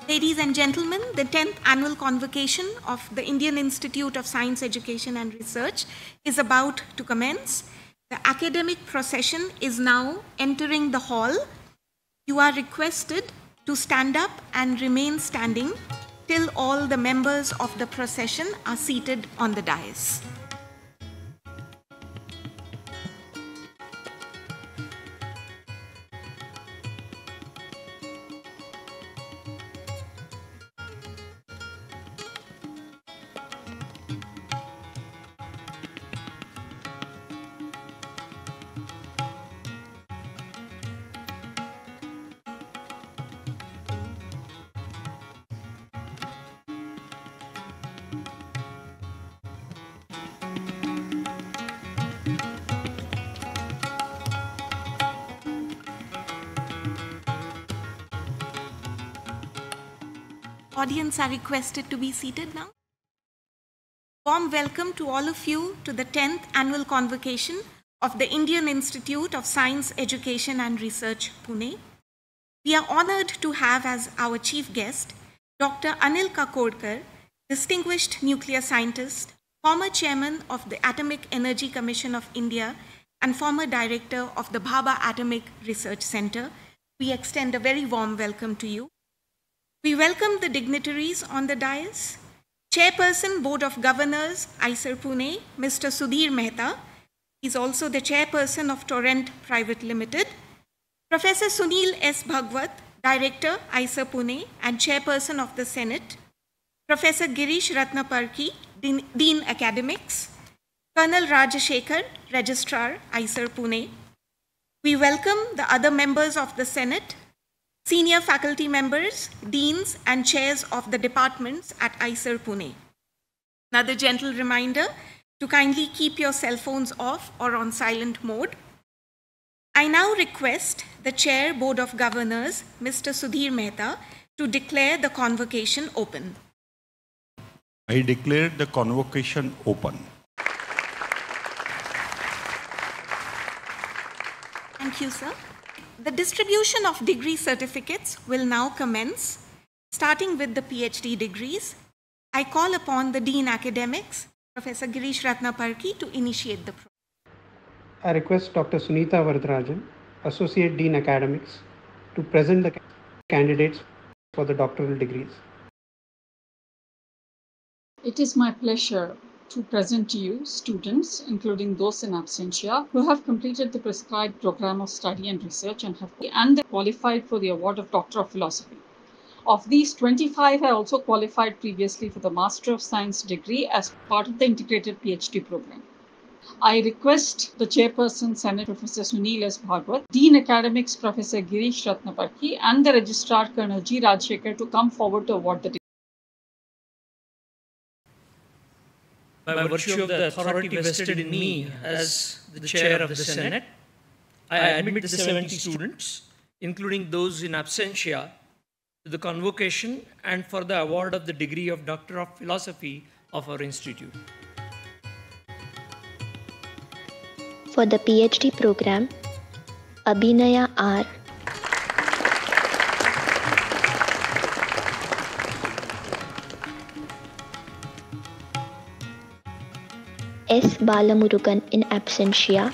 Ladies and gentlemen, the 10th Annual Convocation of the Indian Institute of Science, Education and Research is about to commence. The academic procession is now entering the hall. You are requested to stand up and remain standing till all the members of the procession are seated on the dais. Audience are requested to be seated now. Warm welcome to all of you to the 10th Annual Convocation of the Indian Institute of Science, Education and Research, Pune. We are honored to have as our chief guest Dr. Anil Kakodkar, distinguished nuclear scientist, former chairman of the Atomic Energy Commission of India and former director of the Bhabha Atomic Research Center. We extend a very warm welcome to you. We welcome the dignitaries on the dais. Chairperson, Board of Governors, IISER Pune, Mr. Sudhir Mehta. He's also the chairperson of Torrent Private Limited. Professor Sunil S. Bhagwat, Director, IISER Pune and chairperson of the Senate. Professor Girish Ratnaparki, Dean Academics. Colonel Rajashekhar, Registrar, IISER Pune. We welcome the other members of the Senate, senior faculty members, deans and chairs of the departments at IISER Pune. Another gentle reminder to kindly keep your cell phones off or on silent mode. I now request the Chair, Board of Governors, Mr. Sudhir Mehta, to declare the convocation open. I declare the convocation open. Thank you, sir. The distribution of degree certificates will now commence, starting with the PhD degrees. I call upon the Dean Academics, Professor Girish Ratnaparki, to initiate the program. I request Dr. Sunita Varadarajan, Associate Dean Academics, to present the candidates for the doctoral degrees. It is my pleasure to present to you students, including those in absentia, who have completed the prescribed program of study and research and they qualified for the award of Doctor of Philosophy. Of these, 25 are also qualified previously for the Master of Science degree as part of the integrated PhD program. I request the Chairperson, Senate Professor Sunil S. Bhagwat, Dean Academics Professor Girish Ratnaparki, and the Registrar Colonel G. Rajashekhar to come forward to award the degree. By virtue of the authority vested in me as the chair of the Senate, I admit the 70 students, including those in absentia, to the convocation and for the award of the degree of Doctor of Philosophy of our institute. For the PhD program, Abhinaya R. S. Balamurugan in absentia.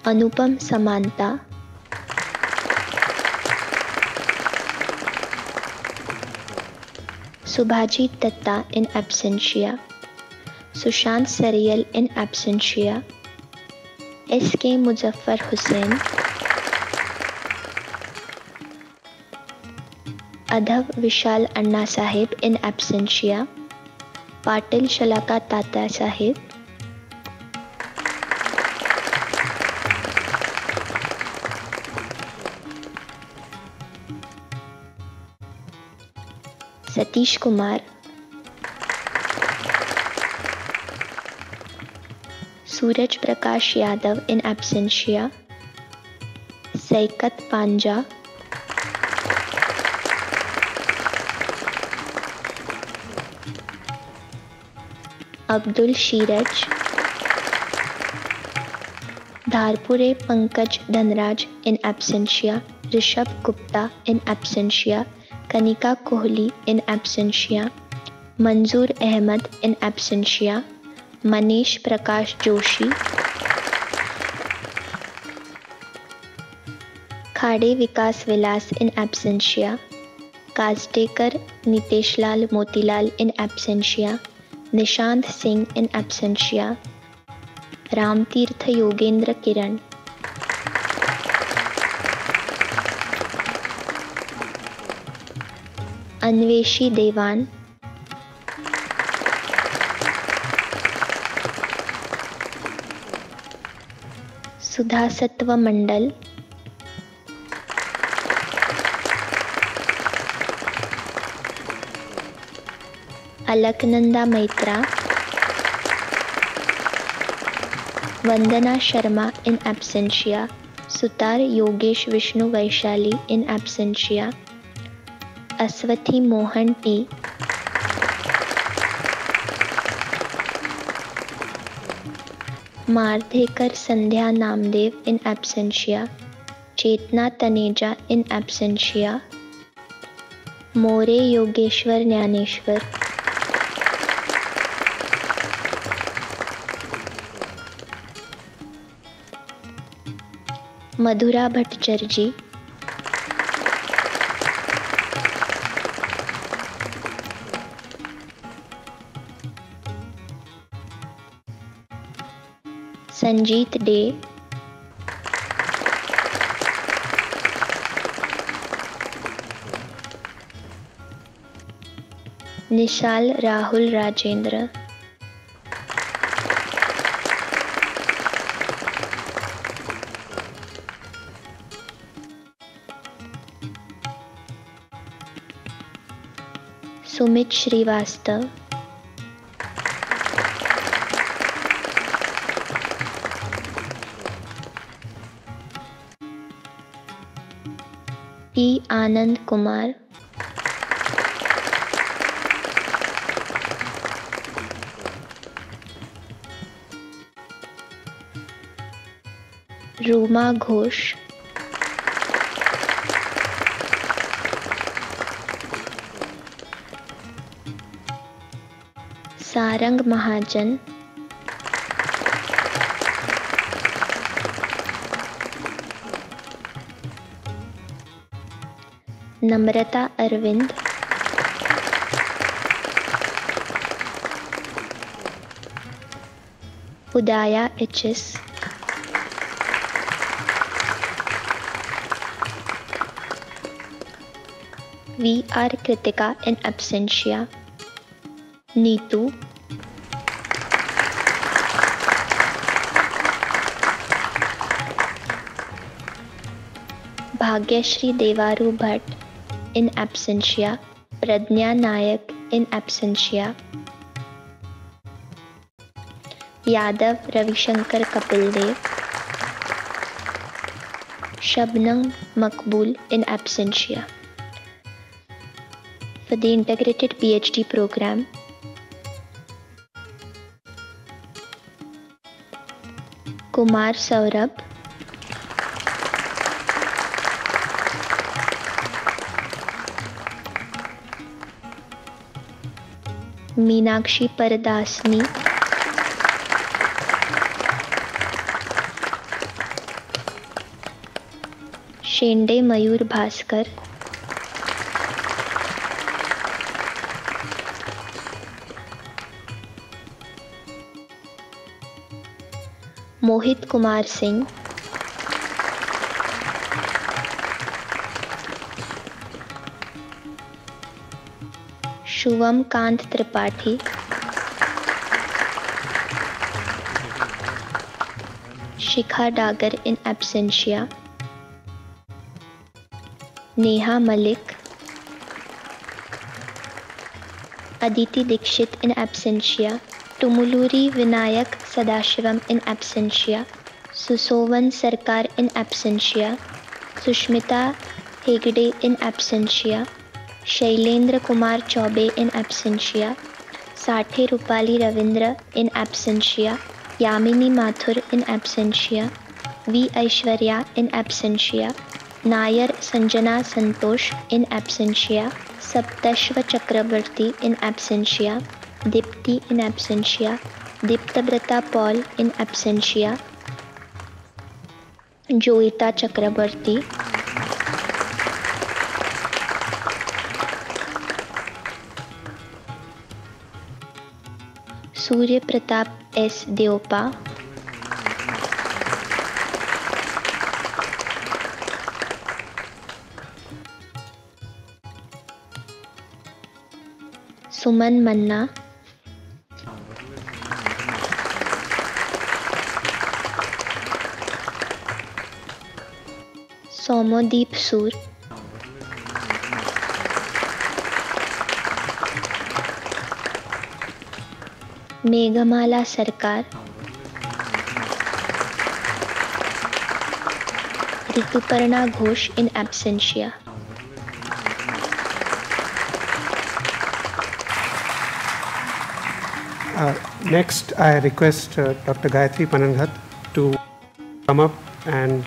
Anupam Samanta. Subhajit Datta in absentia. Sushant Sariyal in absentia. S.K. Muzaffar Hussain. Adhav Vishal Anna Sahib in absentia. Patil Shalaka Tata Sahib. Satish Kumar. Suraj Prakash Yadav in absentia. Saikat Panja. Abdul Shiraj. Dharpure Pankaj Dhanraj in absentia. Rishabh Gupta in absentia, Kanika Kohli in absentia, Manzoor Ahmed in absentia, Manish Prakash Joshi, Khade Vikas Vilas in absentia, Kastekar Niteshlal Motilal in absentia, Nishant Singh in absentia, Ramtirtha Yogendra Kiran, Anveshi Devan, Sudha Sattva Mandal, Alaknanda Maitra, Vandana Sharma in absentia, Sutar Yogesh Vishnu Vaishali in absentia, Aswathi Mohan T, Mardhekar Sandhya Namdev in absentia, Chetna Taneja in absentia, More Yogeshwar Jnaneshwar, Madhura Bhattacharjee, Sanjeet Day, Nishal Rahul Rajendra, Sumit Srivastav, P. Anand Kumar, Ruma Ghosh, Sarang Mahajan, Namrata Arvind, Udaya HS, V.R. Kritika in absentia, Neetu, Bhagyashri Devaru Bhatt in absentia, Pradnya Nayak in absentia, Yadav Ravishankar Kapildev, Shabnam Makbul in absentia. For the integrated PhD program, Kumar Saurabh, Meenakshi Paradasni, Shende Mayur Bhaskar, Mohit Kumar Singh, Shubham Kant Tripathi, Shikha Dagar in absentia, Neha Malik, Aditi Dikshit in absentia, Tumuluri Vinayak Sadashivam in absentia, Susovan Sarkar in absentia, Sushmita Hegde in absentia, Shailendra Kumar Chaube in absentia, Sathe Rupali Ravindra in absentia, Yamini Mathur in absentia, V. Aishwarya in absentia, Nair Sanjana Santosh in absentia, Saptashva Chakrabarti in absentia, Dipti in absentia, Diptabrata Paul in absentia, Joita Chakrabarti, Surya Pratap S. Deopa, Suman Manna, Somodeep Sur, Meghamala Sarkar, Rituparna Ghosh in absentia. Next, I request Dr. Gayatri Pananghat to come up and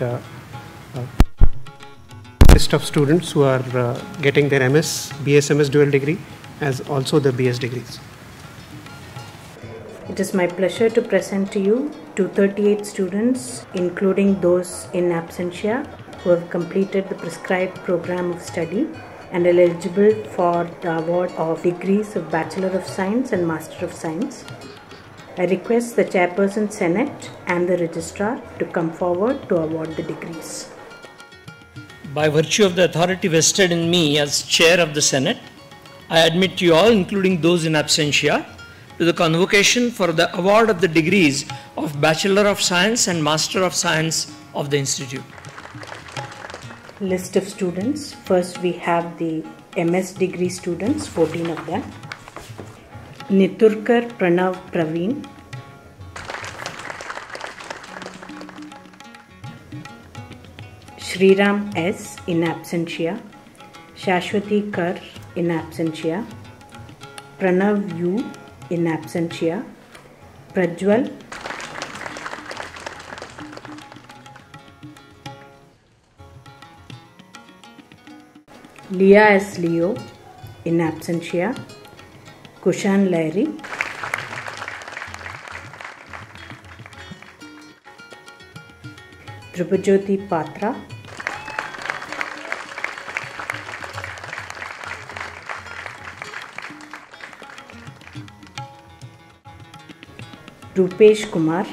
list of students who are getting their MS, BSMS dual degree as also the BS degrees. It is my pleasure to present to you 238 students, including those in absentia, who have completed the prescribed program of study and are eligible for the award of degrees of Bachelor of Science and Master of Science. I request the Chairperson Senate and the Registrar to come forward to award the degrees. By virtue of the authority vested in me as Chair of the Senate, I admit you all, including those in absentia, to the convocation for the award of the degrees of Bachelor of Science and Master of Science of the Institute. List of students. First we have the MS degree students, 14 of them. Niturkar Pranav Praveen, Shriram S in absentia, Shashwati Kar in absentia, Pranav U in absentia, Prajwal, Leah S. Leo in absentia, Kushan Lahiri, Drupajyoti Patra, Rupesh Kumar,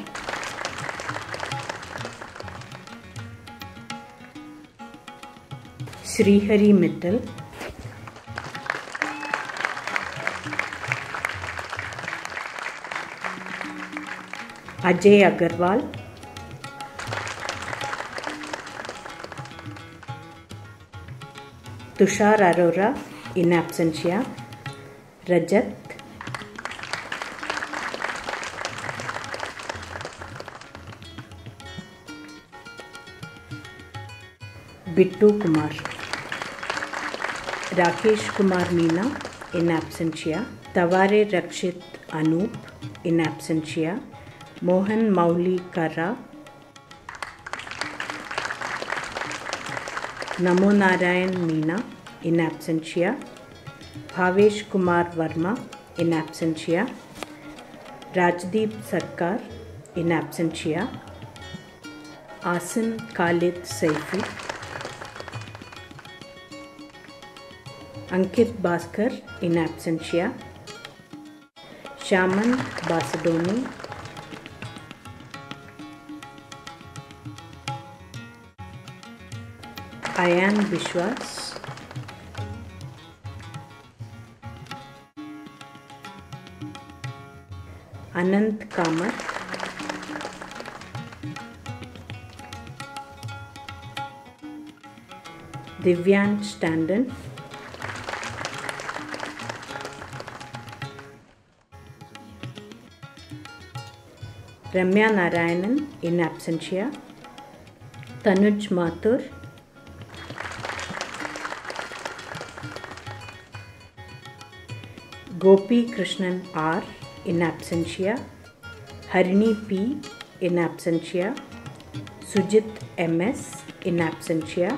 Srihari Mittal, Ajay Agarwal, Tushar Arora in absentia, Rajat, Bittu Kumar, Rakesh Kumar Meena in absentia, Taware Rakshit Anup in absentia, Mohan Mauli Kara, Namo Narayan Meena in absentia, Bhavesh Kumar Verma in absentia, Rajdeep Sarkar in absentia, Asim Khalid Saifi, Ankit Bhaskar in absentia, Shaman Basadoni, Ayan Bishwas, Anant Kamath, Divyan Standen, Ramya Narayanan in absentia, Tanuj Mathur, Gopi Krishnan R in absentia, Harini P in absentia, Sujit MS in absentia,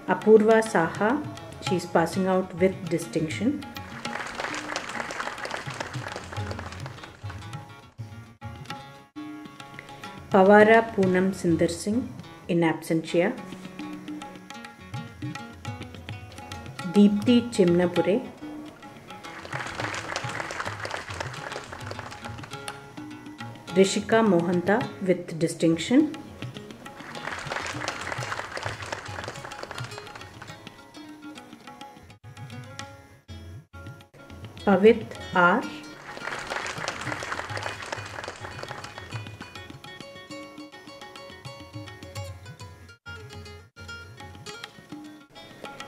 Apurva Saha, she is passing out with distinction. Pawara Poonam Sundar Singh, in absentia. Deepthi Chimnapure. Rishika Mohanta with distinction. Pavit R.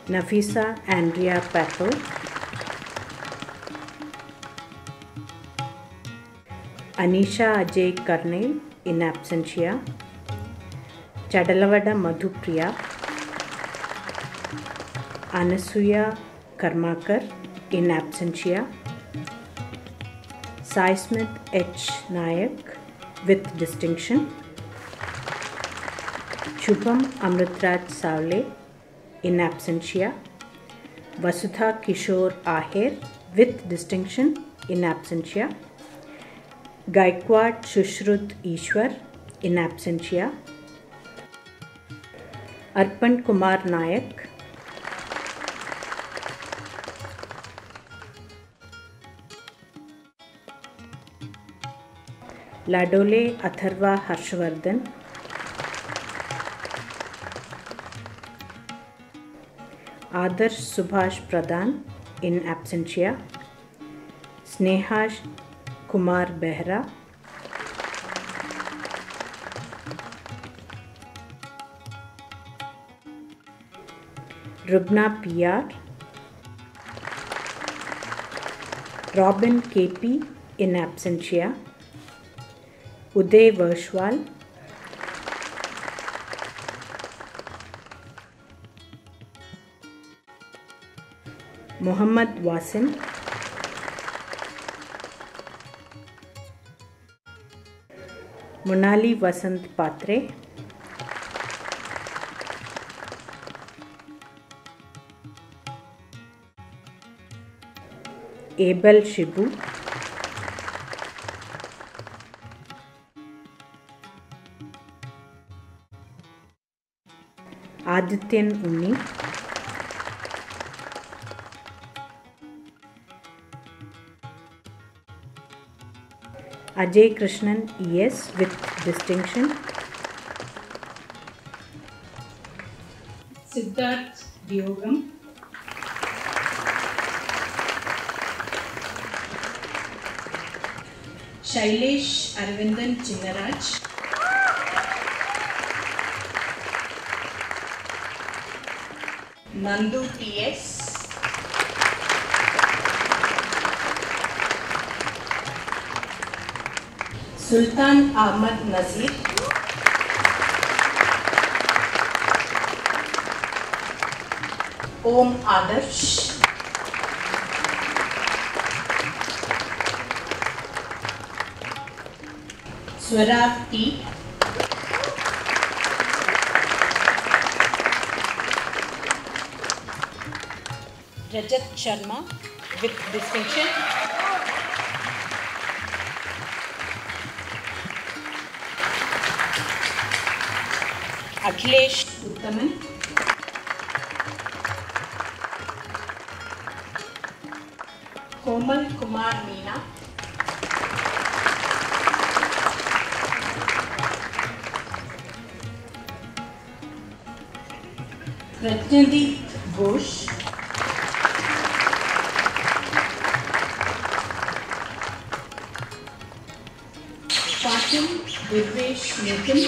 Nafisa Andrea Pato. Anisha Ajay Karnel, in absentia. Chadalavada Madhupriya. Anasuya Karmakar, in absentia. Sai Smith H. Nayak with distinction. Shubham Amritraj Savle, in absentia. Vasudha Kishore Aher with distinction, in absentia. Gaikwad Shushrut Ishwar, in absentia. Arpan Kumar Nayak. Ladole Atharva Harshvardhan. Adarsh Subhash Pradhan, in absentia. Sneha Kumar Behra. Rubna PR. Robin KP, in absentia. Uday Varshwal. Muhammad Wasim. Monali Vasant Patre. Abel Shibu. Adityan Unni. Ajay Krishnan ES with distinction. Siddharth Diogam. Shailesh Arvindan Chinnaraj. Nandu TS. Sultan Ahmad Nazir. Om Adarsh. Swarav T. Rajat Sharma with distinction. Akhilesh Uttaman. Komal Kumar Meena. Ratnadeep Ghosh. Patil Divyesh Nitin.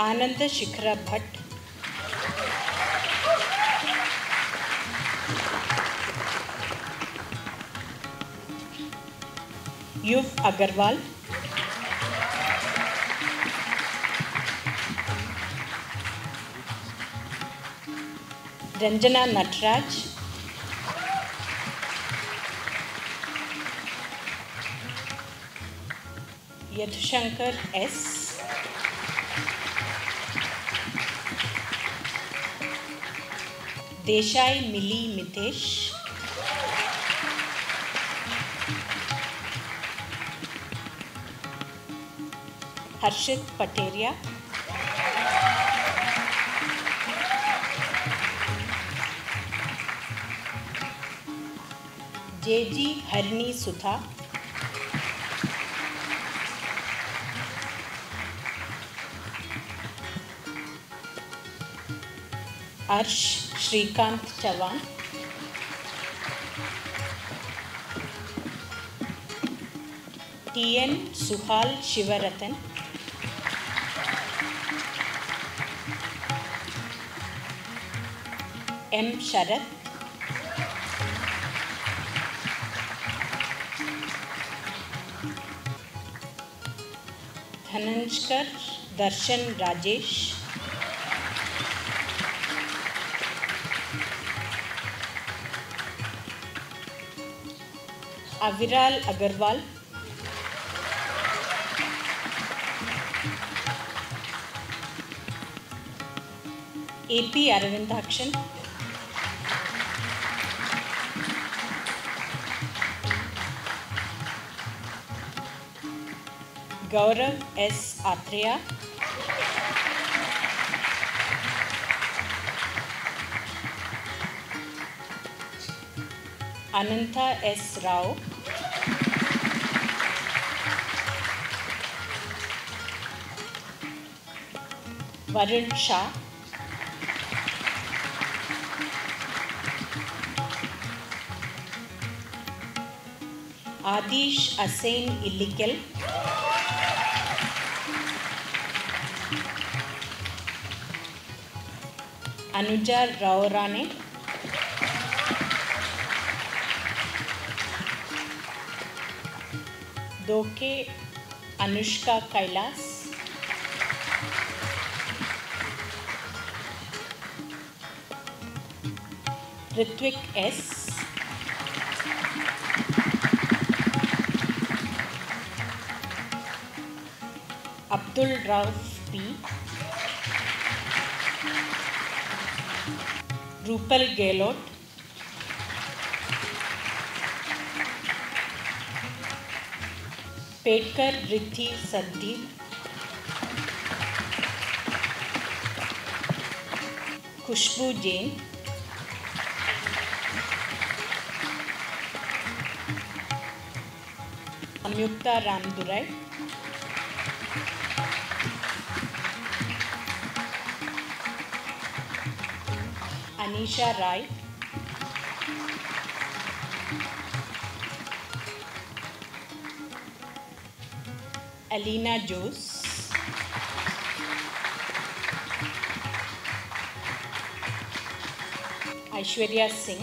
Ananda Shikhra Bhatt. Yuv Agarwal. Ranjana Natraj. यदुशंकर S, Desai मिली मितेश, हर्षित पटेरिया, जेजी हरनी सुधा, अर्श Shrikant Chauhan, TN सुहाल Shivratan, M Sharad, धनंजकर Darshan Rajesh, Aviral Agarwal, AP Aravindakshan, Gaurav S Atreya, Ananta S Rao, Varun Shah, Aadish Asen Illikkal, Anuja Ravrane, Doke Anushka Kailas, Rutvik S, Abdul Rauf P, Rupal Gehlot, Petkar Riddhi Sadeep, Khushboo Jain, Sanyukta Ramadurai, Anisha Rai, Alina Jose, Aishwarya Singh,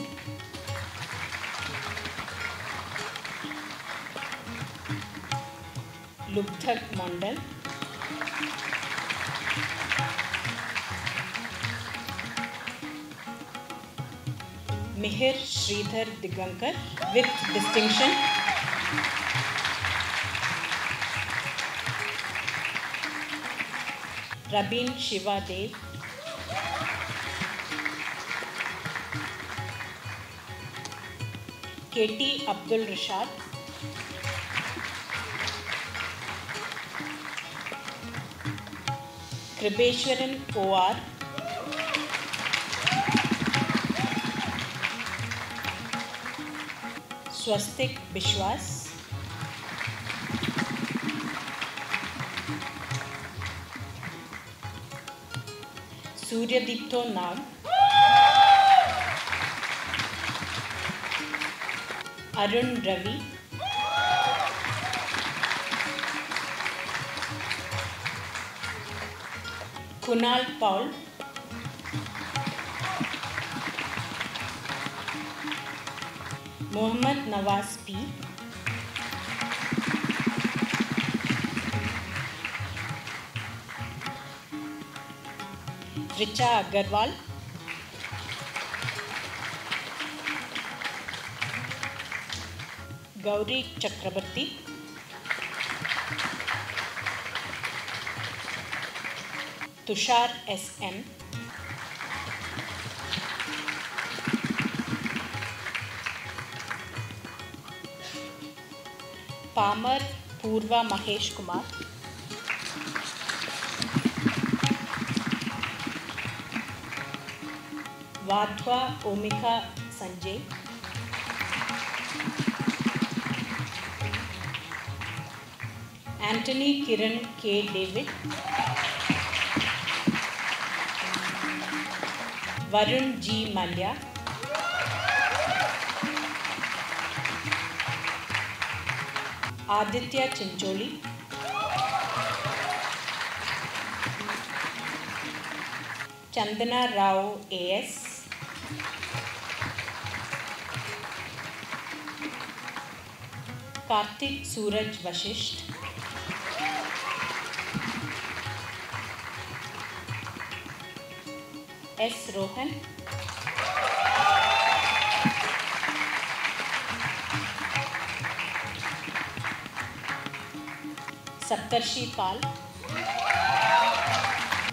Lubdhak Mandal, Mihir Shridhar Digankar with distinction, Rabin Shiva Dev, KT Abdul Rashad, Kripeshwaran OR, Swastik Biswas, Suryadipto Nag, Arun Ravi, Kunal Paul, Mohammad Nawaz P, Richa Agarwal, Gauri Chakraborty, Tushar S.M., Palmer Purva Mahesh Kumar, Vadhwa Omika Sanjay, Anthony Kiran K. David, Varun G. Malya, Aditya Chincholi, Chandana Rao A.S., Karthik Suraj Vashisht, S. Rohan, Saptarshi Pal,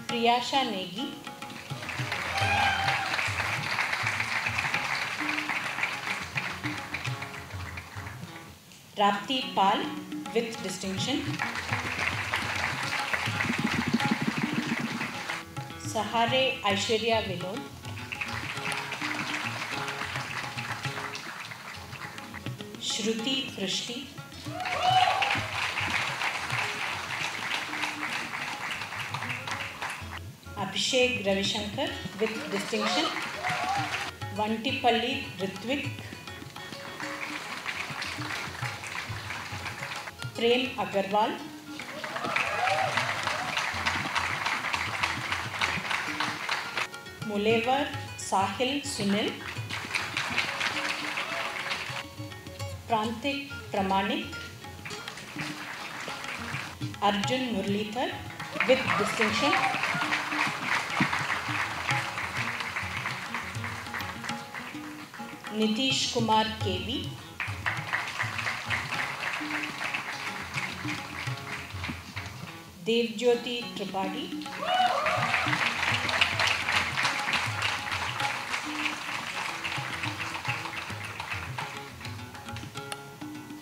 Priyasha Negi, Rapti Pal with distinction, Sahare Aishwarya Vinod, Shruti Krishti, Abhishek Ravishankar with distinction, Vantipalli Ritvik, Prem Agarwal, Mulevar Sahil Sunil, Prantik Pramanik, Arjun Murlithar with distinction, Nitish Kumar KV, Devjyoti Tripathi,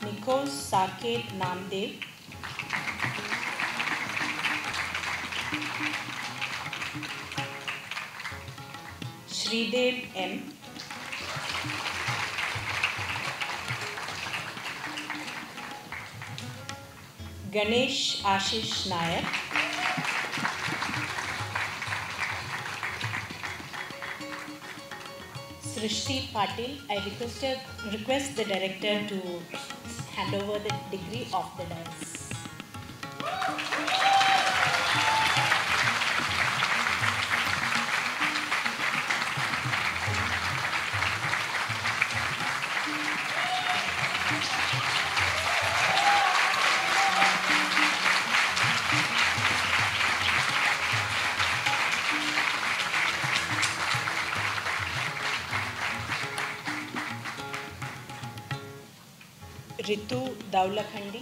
Nikos Saket Namdev, Shridev M, Ganesh Ashish Nayak, Srishti Patil. I request the director to hand over the degree of the dais. Ritu Daulakhandi,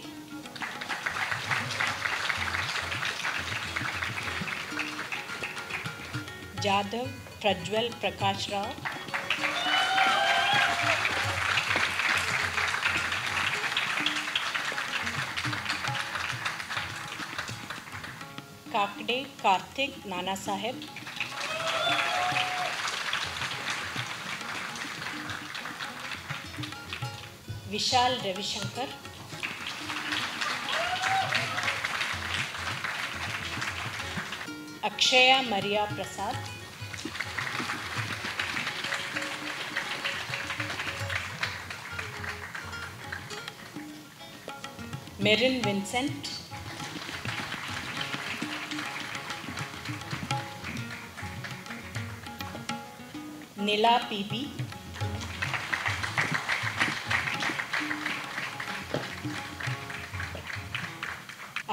Jadhav Prajwal Prakash Rao, Kakde Karthik Nana Saheb, Vishal Ravishankar, Akshaya Maria Prasad, Merin Vincent, Nila PB,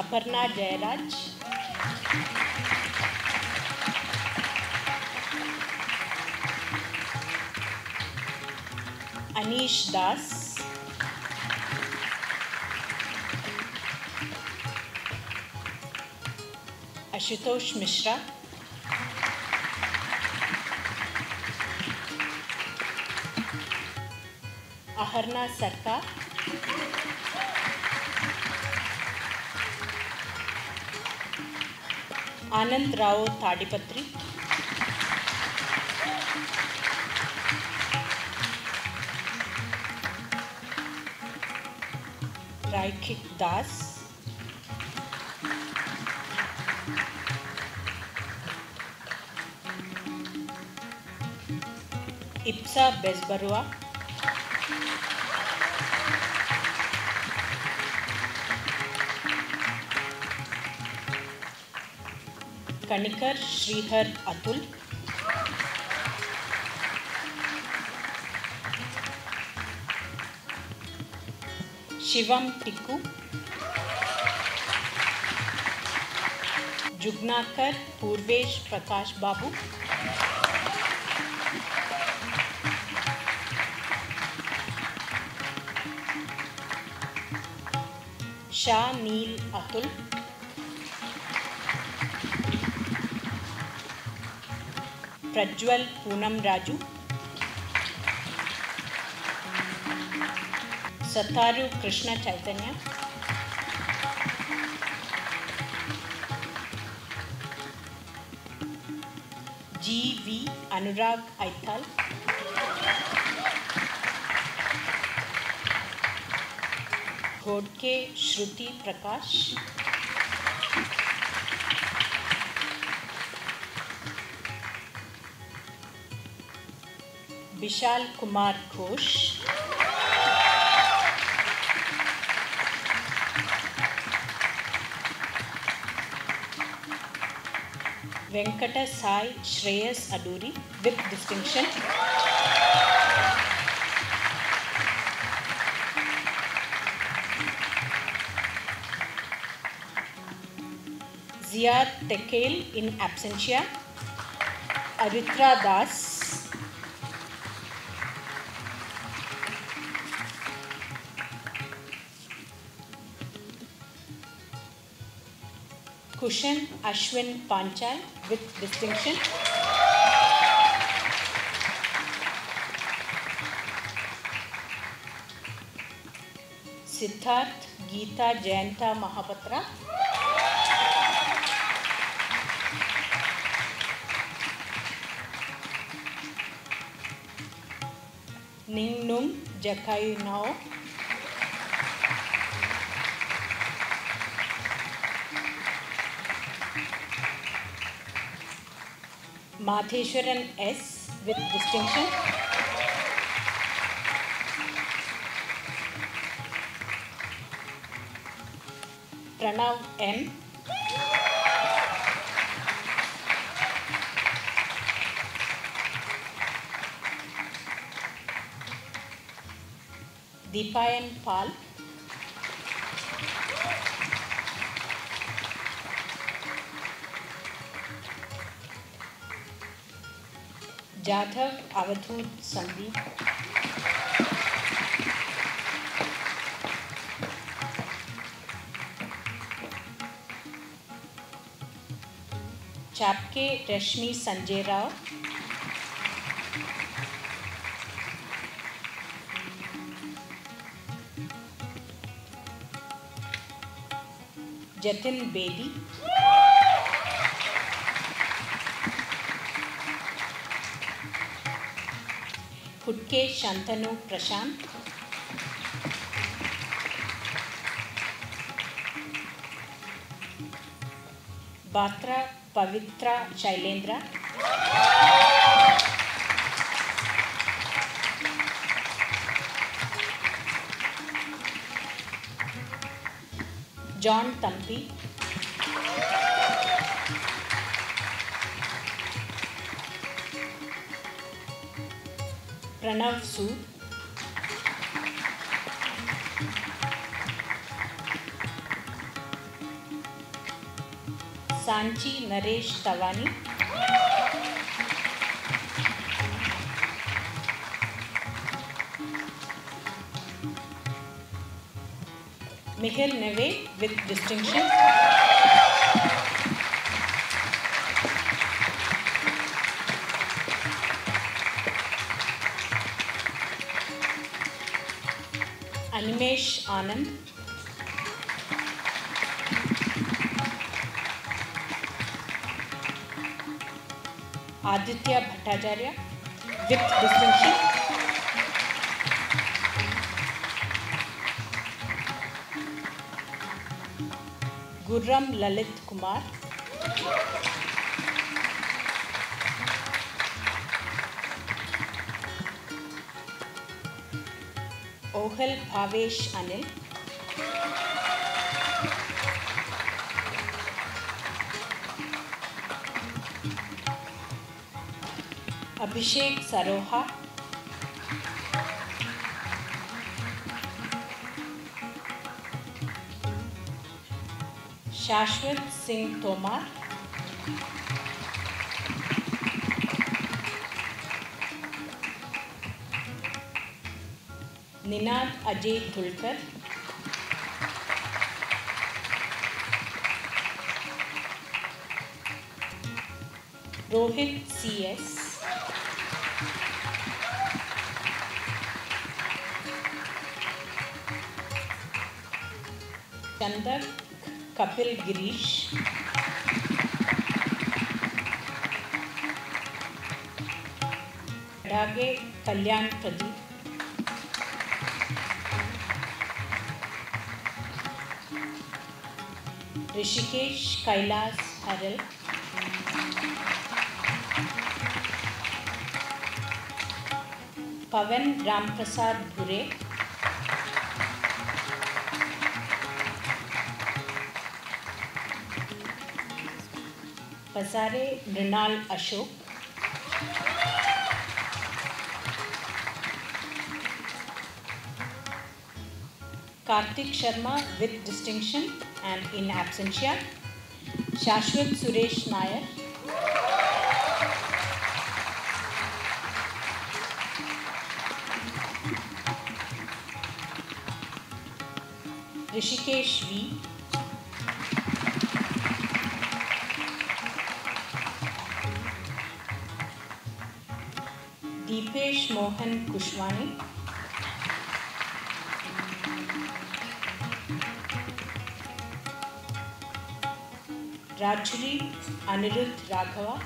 Aparna Jayaraj, Anish Das, Ashutosh Mishra, Aharna Sarkar, Anand Rao Tadipatri, Raikik Das, Ipsa Besbarua, Kanikar Srihar Atul, Shivam Tikku, Jugnakar Purvesh Prakash Babu, Shah Neel Atul, Prajwal Poonam Raju, Sataru Krishna Chaitanya, G.V. Anurag Aital, Ghodke Shruti Prakash, Vishal Kumar Ghosh, Venkata Sai Shreyas Aduri with distinction, Ziad Tekel in absentia, Aritra Das, Kushan Ashwin Panchal with distinction, Siddharth Geeta Jayanta Mahapatra, Ningnung Jakayunao, Madheshwaran S with distinction, Pranav M, Deepayan Pal, Jadhav Avadhut Sandeep, Chapke Rashmi Sanjay Rao, Jatin Bedi, Kutke Shantanu Prashant, Batra Pavitra Shailendra, John Tampi, Pranav Sood, Sanchi Naresh Tawani, Mihir Neve with distinction, Animesh Anand, Aditya Bhattacharya with distinction, Gurram Lalit Kumar, Ohel Bhavesh Anil, Abhishek Saroha, Shashwat Singh Tomar, Ninad Ajay Tulkar, Rohit CS, Chandak Kapil Girish, Dage Kalyan Pradeep, Rishikesh Kailas Haral, Pavan Ramprasad Bhure, Pasare Mrinal Ashok, Karthik Sharma with distinction and in absentia, Shashwat Suresh Nair, Rishikesh V, Deepesh Mohan Kushwani, Rajri Anirudh Raghava,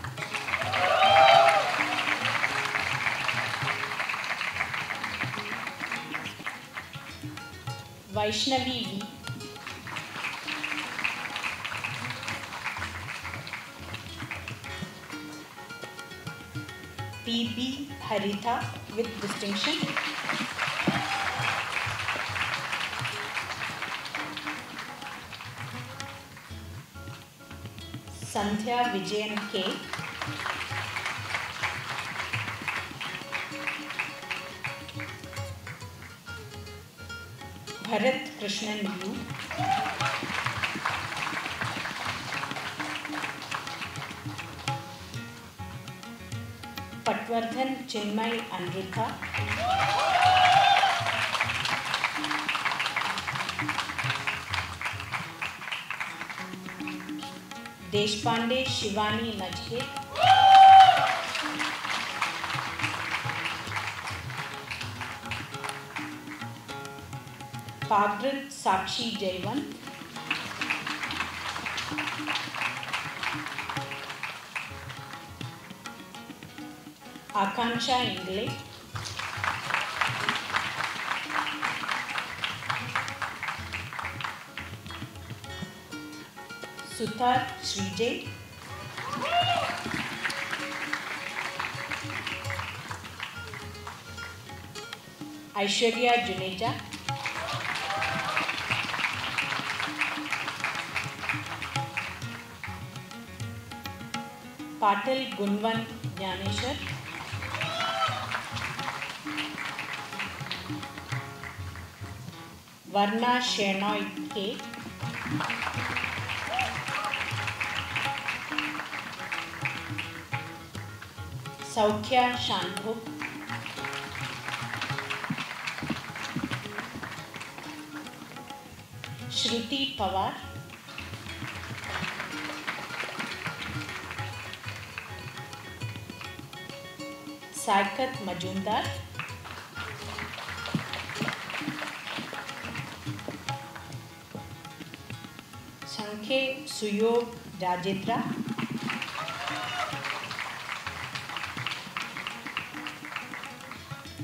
Vaishnavi V, PB Haritha with distinction, Sandhya Vijayan K, Bharat Krishnan U, Patwardhan Chinmay Anrutha, Deshpande Shivani Najke, Pagrit Sakshi Jaiwant, Akansha Ingle, Suthar Srijay, Aishwarya Juneja, Patil Gunwan Jnaneshwar, Varna Shenoy K, Saukhya Shanbhog, Shruti Pawar, Saikat Majumdar, Shankhe Suyog Rajendra,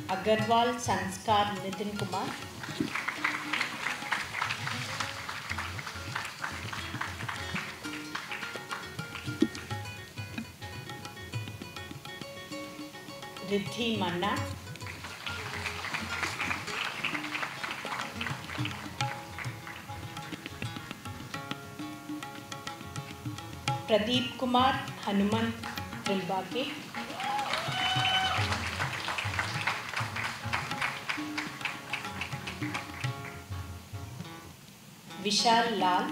Agarwal Sanskar Nitin Kumar, Riddhi Manna, Pradeep Kumar Hanuman Trilbake, Vishal Lal,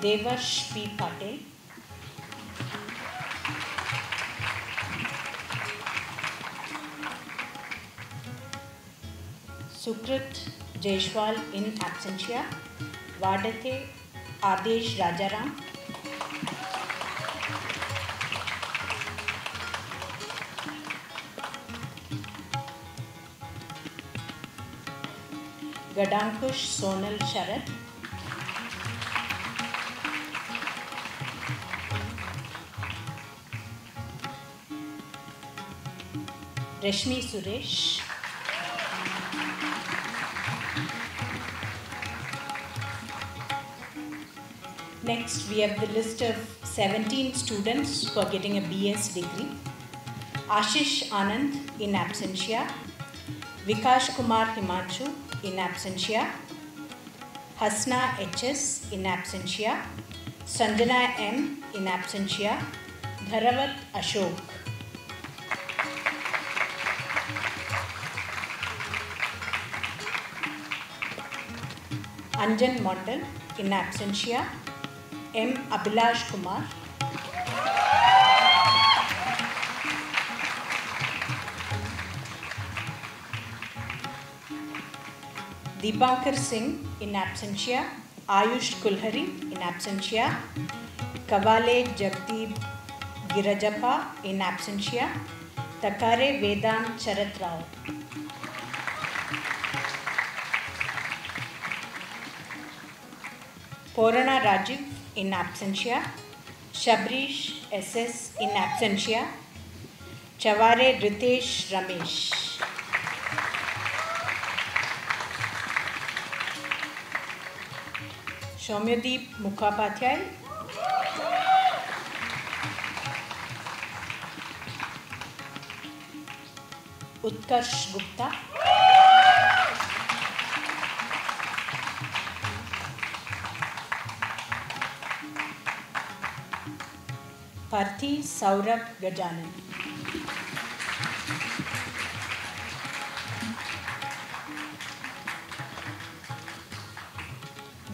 Devarsh P. Patel, Sukrit Jaishwal in absentia, Vadate Adesh Rajaram, Gadankush Sonal Sharad, Rashmi Suresh, next we have the list of 17 students who are getting a BS degree. Ashish Anand in absentia, Vikash Kumar Himanshu in absentia, Hasna HS in absentia, Sanjana M in absentia, Dharavat Ashok. Anjan Mondal in absentia, M. Abhilash Kumar, Deepankar Singh in absentia, Ayush Kulhari in absentia, Kavale Jagdeep Girajappa in absentia, Takare Vedant Charat Rao. Porana Rajiv in absentia, Shabrish SS in absentia, Chavare Ritesh Ramesh. Soumyadeep Mukhopadhyay, Utkarsh Gupta, Parthi Saurabh Gajanan.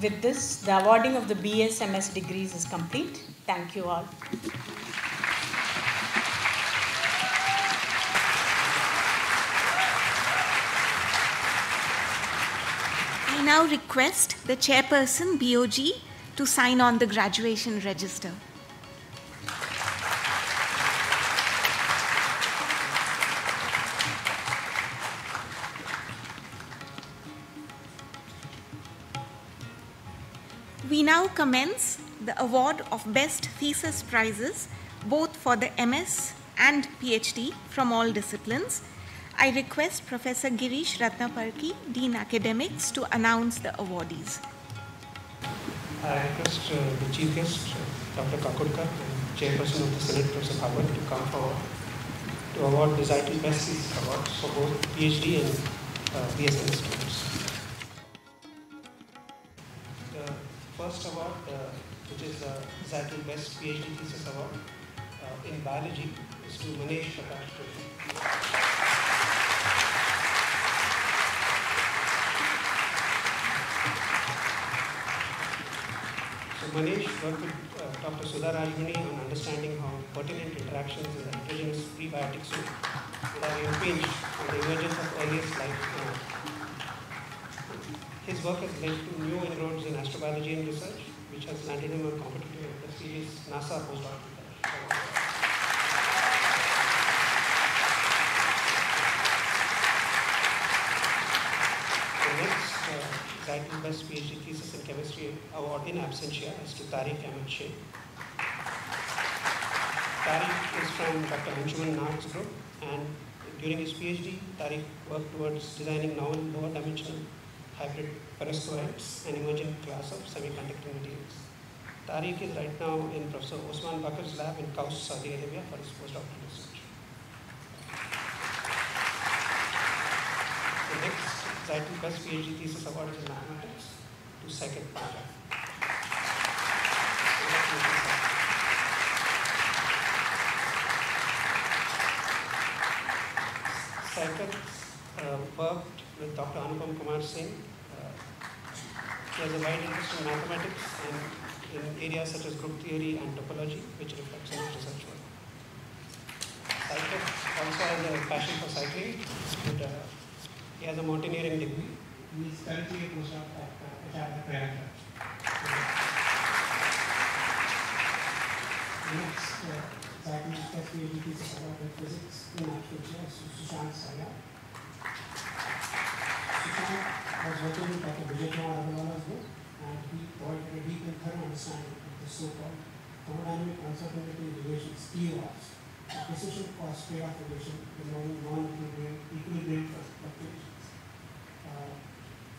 With this, the awarding of the BSMS degrees is complete. Thank you all. I now request the chairperson, BOG, to sign on the graduation register. We now commence the award of Best Thesis Prizes, both for the MS and PhD from all disciplines. I request Professor Girish Ratnaparki, Dean Academics, to announce the awardees. I request the Chief Guest, Dr. Kakodkar, Chairperson of the Senate, Professor Howard, to come forward to award the Zeitel Best Thesis Awards for both PhD and BSMS students. First award, which is the Zeitel Best PhD Thesis Award in Biology, is to Manish Prakash. So Manish worked with Dr. Sudha Rajmani on understanding how pertinent interactions in the heterogeneous prebiotic soup would have impinged on the emergence of earliest life on Earth. His work has led to new inroads in astrobiology and research, which has landed him a competitive and prestigious NASA postdoctoral fellowship. Honours PhD Thesis in Chemistry Award in absentia is to Tariq Ahmed Sheikh. Tariq is from Dr. Anshuman Nag's group, and during his PhD, Tariq worked towards designing novel lower-dimensional hybrid perovskites, an emerging class of semiconducting materials. Tariq is right now in Professor Osman Bakar's lab in Kaus, Saudi Arabia for his postdoctoral research. The next Zeitel Best PhD Thesis Award is in Mathematics to Second Paja. Saikat worked with Dr. Anupam Kumar Singh. He has a wide interest in mathematics and in areas such as group theory and topology, which reflects in his research work. Saikat also has a passion for cycling, and he has a mountaineering degree. He is currently a postdoc at Prayagraj. Next, Zeitel Best PhD Thesis Award in Physics in Architecture is Sushant Saya. Sushant was working with Dr. Vijay Kumar Agarwal's book, and he provided a deep and thorough understanding of the so-called thermodynamic uncertainty relations, TORs, a precision cost trade-off relation involving non-equilibrium fluctuations.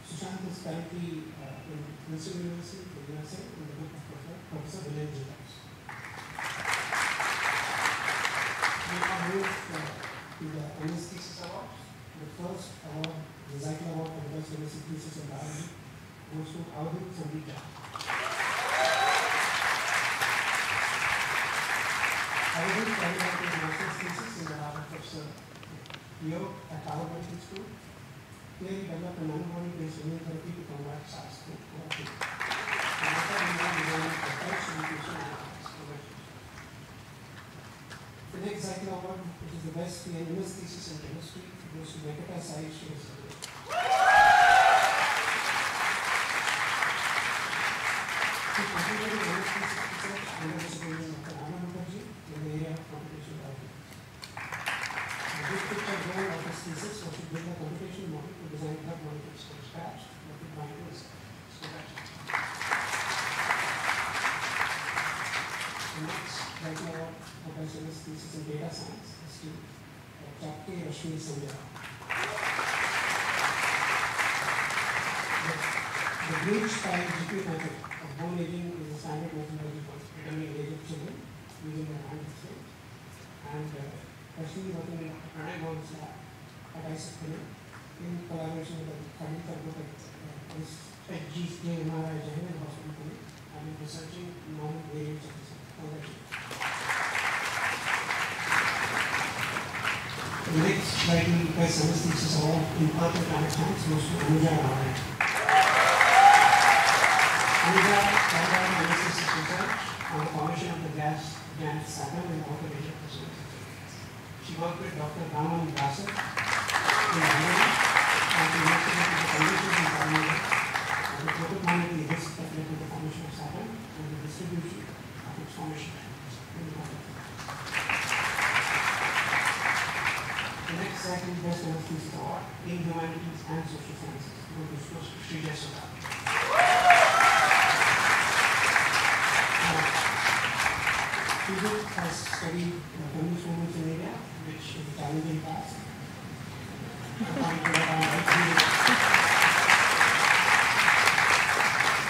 Sushant is currently in Princeton University, the USA, in the group of Professor William Jacobs. We have moved to the MS Thesis Award. The first award, the Zeitel Award for the Best MS Thesis in Biology, goes to Avadhoot Sandhya. Avadhoot carried out his master's thesis in the lab of Professor Leo at Harvard Medical School. Here he developed a nanobody-based immunotherapy to combat SARS-CoV-2. The method involved designing peptides mutation and the next Zeitel Award, which is the best MS thesis in chemistry, goes to Venkata Sai Srivastava. He completed his MS thesis research under the supervision of Dr. Raman in the area of computational biology. The big picture goal of his thesis was to build a computational model to design drug molecules from scratch, liquid molecules from scratch. The next Zeitel Award for Best MS Thesis in Data Science is to Chapke Rashmi Sanjay. The Green-style GP method of bone aging is a standard methodology for determining age of children using the hand X-ray. And Rashmi is working in Pranay Bond's lab at IISER Pune in collaboration with the Kadikar group at HG's MRI Jahanad Hospital Pune, and in researching normal variants of this. The next Zeitel Best MS Thesis Award in Earth and Climate Science goes to Anuja Raman. Anuja carried out MS thesis research on the formation of the gas giant Saturn in the outer edge of the solar system. She worked with Dr. Raman in Hungary and to investigate the conditions and parameters of the photoplanetary disk that led to the formation of Saturn and the distribution of its formation. The next Zeitel Best MS Thesis Award in Humanities and Social Sciences goes to Sridhar Sudha. Sridhar has studied feminist movements in India, which is a challenging task.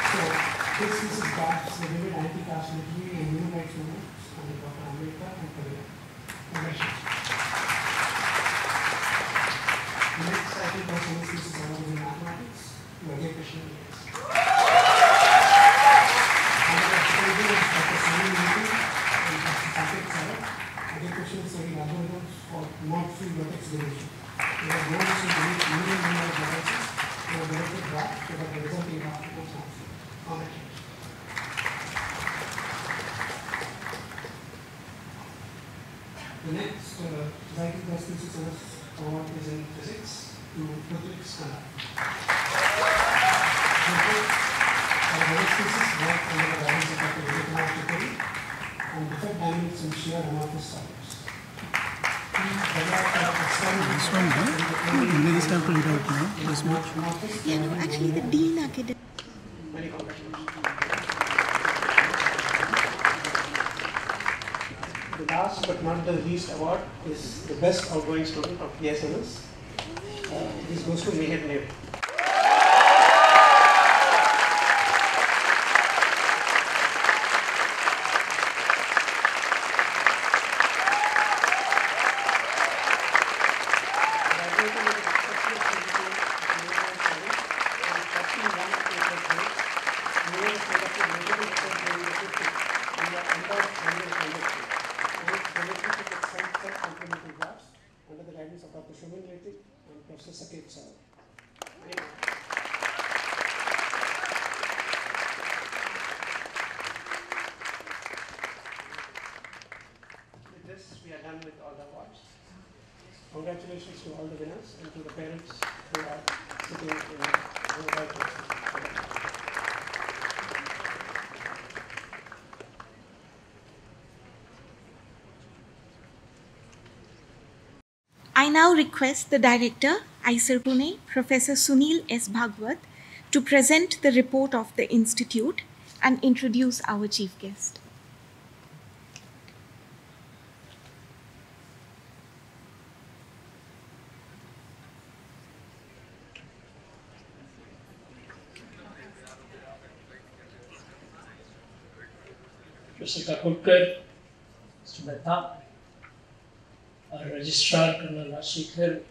So, this thesis grasps the vivid anti-caste material and human rights movements under Dr. Ambedkar and Korea. The next Zeitel Best MS Thesis Award is in Mathematics to Ajay Krishna. Under the supervision of Dr. Sunil Newton and Dr. Patrick Sarah, Ajay Krishna studied algorithms for knot-free vertex deletion. They have known to delete million number of vertices in a directed graph so that the resulting graph becomes knot-free. The next Zeitel Best Thesis Award is in Physics to Pratrik Skanda. Our MS thesis worked under the guidance of Dr. Vijay Kumar on defect dynamics in shear amorphous solids. He developed an experiment. This one, this time to read out now. This much. Yeah, no, actually the dean academic. last but not the least award is the best outgoing student of PSNS. This goes to Meher Neb. Congratulations to all the winners and to the parents who are sitting in the right place. I now request the Director, IISER Pune, Professor Sunil S. Bhagwat, to present the report of the Institute and introduce our chief guest. Professor Kakodkar, Mr. Mehta, our Registrar, Colonel Rajiv,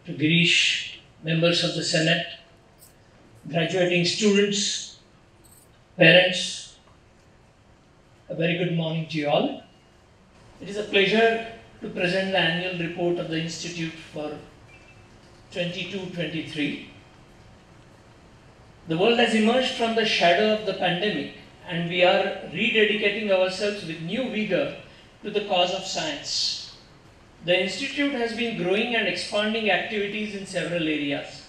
to Girish, members of the Senate, graduating students, parents, a very good morning to you all. It is a pleasure to present the annual report of the Institute for 22-23. The world has emerged from the shadow of the pandemic, and we are rededicating ourselves with new vigor to the cause of science. The Institute has been growing and expanding activities in several areas.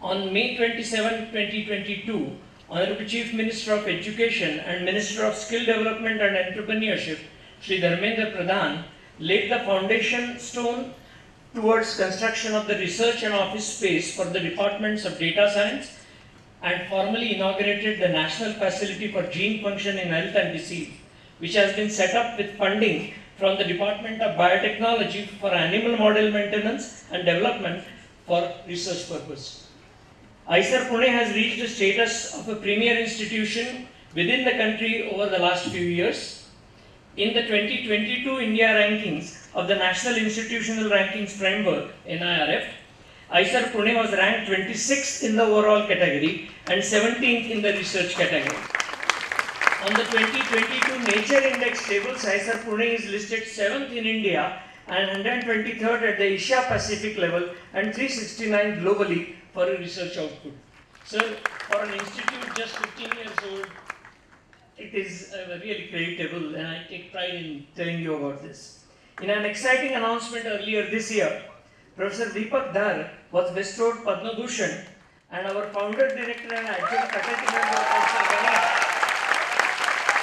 On May 27, 2022, Honorable Chief Minister of Education and Minister of Skill Development and Entrepreneurship, Shri Dharmendra Pradhan, laid the foundation stone towards construction of the research and office space for the departments of data science and formally inaugurated the National Facility for Gene Function in Health and Disease, which has been set up with funding from the Department of Biotechnology for animal model maintenance and development for research purpose. IISER Pune has reached the status of a premier institution within the country over the last few years. In the 2022 India rankings of the National Institutional Rankings Framework, NIRF, IISER Pune was ranked 26th in the overall category and 17th in the research category. On the 2022 Nature Index tables, IISER Pune is listed 7th in India and 123rd at the Asia Pacific level and 369 globally for a research output. Sir, for an institute just 15 years old, it is really creditable, and I take pride in telling you about this. In an exciting announcement earlier this year, Professor Deepak Dhar was bestowed Padma Bhushan, and our founder, director and adjunct faculty member,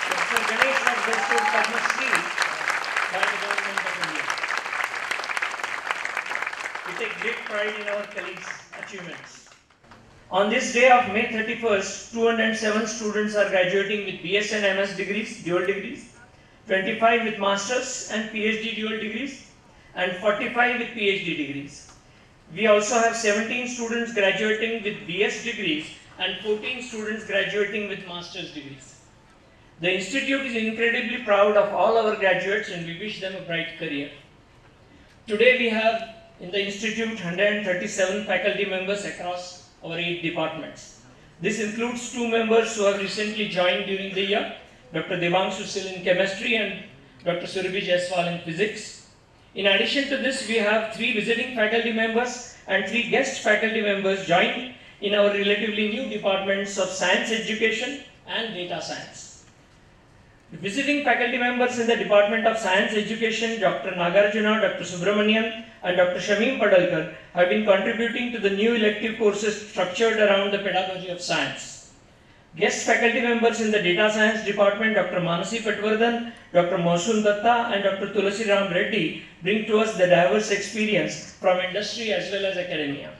Professor Ganesh was bestowed Padma Shri by the government of India. We take great pride in our colleagues' achievements. On this day of May 31st, 207 students are graduating with BS and MS degrees, dual degrees, 25 with Masters and PhD dual degrees, and 45 with PhD degrees. We also have 17 students graduating with BS degrees and 14 students graduating with Master's degrees. The Institute is incredibly proud of all our graduates, and we wish them a bright career. Today we have in the Institute 137 faculty members across our 8 departments. This includes 2 members who have recently joined during the year, Dr. Devangshu Sil in chemistry and Dr. Surabhi Jaiswal in physics. In addition to this, we have 3 visiting faculty members and 3 guest faculty members joined in our relatively new departments of science education and data science. The visiting faculty members in the Department of Science Education, Dr. Nagarjuna, Dr. Subramanian, and Dr. Shamim Padalkar, have been contributing to the new elective courses structured around the pedagogy of science. Guest faculty members in the Data Science Department, Dr. Manasi Patwardhan, Dr. Mohsun Datta, and Dr. Tulasi Ram Reddy, bring to us the diverse experience from industry as well as academia.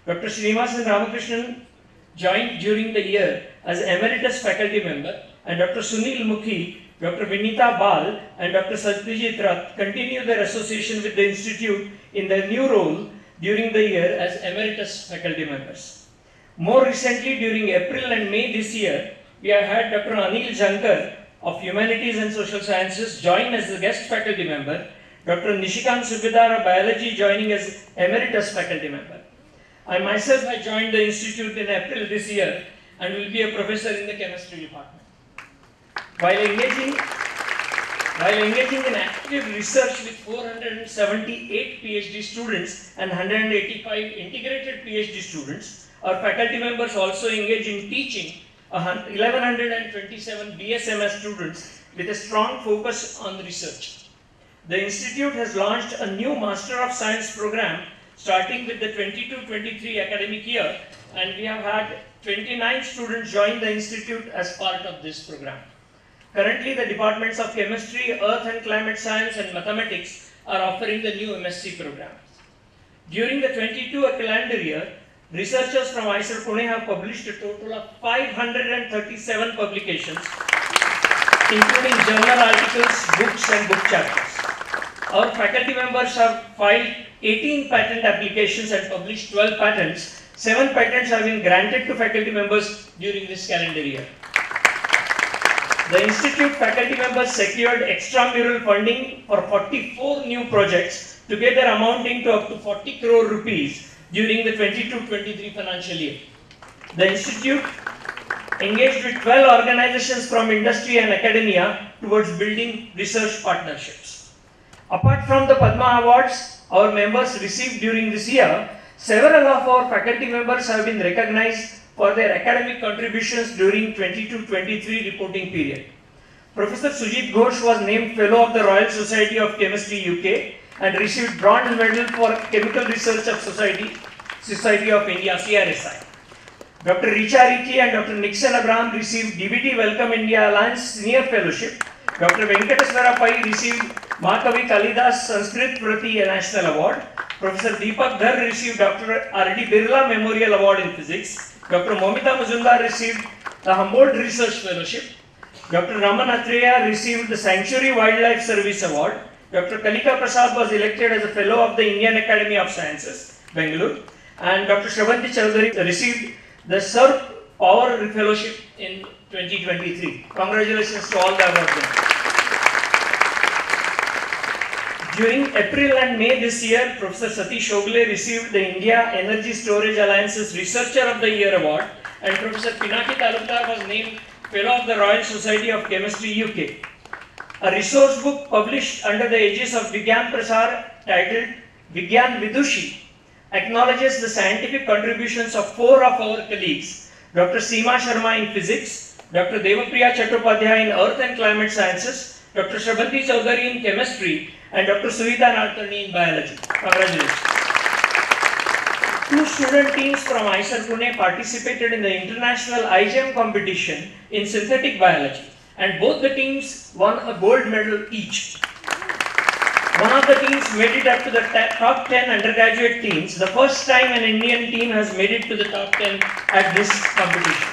Dr. Srinivasan Ramakrishnan joined during the year as Emeritus faculty member, and Dr. Sunil Mukhi Dr. Vinita Bal and Dr. Satyajit Rath continue their association with the Institute in their new role during the year as emeritus faculty members. More recently, during April and May this year, we have had Dr. Anil Kakodkar of Humanities and Social Sciences join as the guest faculty member, Dr. Nishikant Subedar of Biology joining as emeritus faculty member. I myself have joined the Institute in April this year and will be a professor in the chemistry department. While engaging in active research with 478 PhD students and 185 integrated PhD students, our faculty members also engage in teaching 1127 BSMS students with a strong focus on research. The Institute has launched a new Master of Science program starting with the 22-23 academic year, and we have had 29 students join the Institute as part of this program. Currently, the departments of Chemistry, Earth and Climate Science and Mathematics are offering the new MSc programs. During the 22 calendar year, researchers from IISER Pune have published a total of 537 publications, including journal articles, books and book chapters. Our faculty members have filed 18 patent applications and published 12 patents. 7 patents have been granted to faculty members during this calendar year. The Institute faculty members secured extramural funding for 44 new projects, together amounting to up to 40 crore rupees during the 22-23 financial year. The Institute engaged with 12 organizations from industry and academia towards building research partnerships. Apart from the Padma Awards our members received during this year, several of our faculty members have been recognized for their academic contributions during 22-23 reporting period. Professor Sujit Ghosh was named Fellow of the Royal Society of Chemistry UK and received Bronze Medal for Chemical Research of Society of India, CRSI. Dr. Richa Ricci and Dr. Nixon Abraham received DBT Welcome India Alliance Senior Fellowship. Dr. Venkateswara Pai received Mahakavi Kalidas Sanskrit Prati National Award. Professor Deepak Dhar received Dr. R.D. Birla Memorial Award in Physics. Dr. Momita Majumdar received the Humboldt Research Fellowship. Dr. Raman Atreya received the Sanctuary Wildlife Service Award. Dr. Kalika Prasad was elected as a Fellow of the Indian Academy of Sciences, Bengaluru. And Dr. Shravanti Chaudhary received the SERP Power Fellowship in 2023. Congratulations to all the awardees. During April and May this year, Professor Satish Ogle received the India Energy Storage Alliance's Researcher of the Year Award, and Professor Pinaki Talukdar was named Fellow of the Royal Society of Chemistry UK. A resource book published under the aegis of Vigyan Prasar titled Vigyan Vidushi acknowledges the scientific contributions of 4 of our colleagues, Dr. Seema Sharma in Physics, Dr. Devapriya Chattopadhyay in Earth and Climate Sciences, Dr. Shravanti Chaudhary in Chemistry, and Dr. Suvita Nartani in Biology. Congratulations. 2 student teams from IISER Pune participated in the International IGEM competition in Synthetic Biology, and both the teams won a gold medal each. One of the teams made it up to the top 10 undergraduate teams, the first time an Indian team has made it to the top 10 at this competition.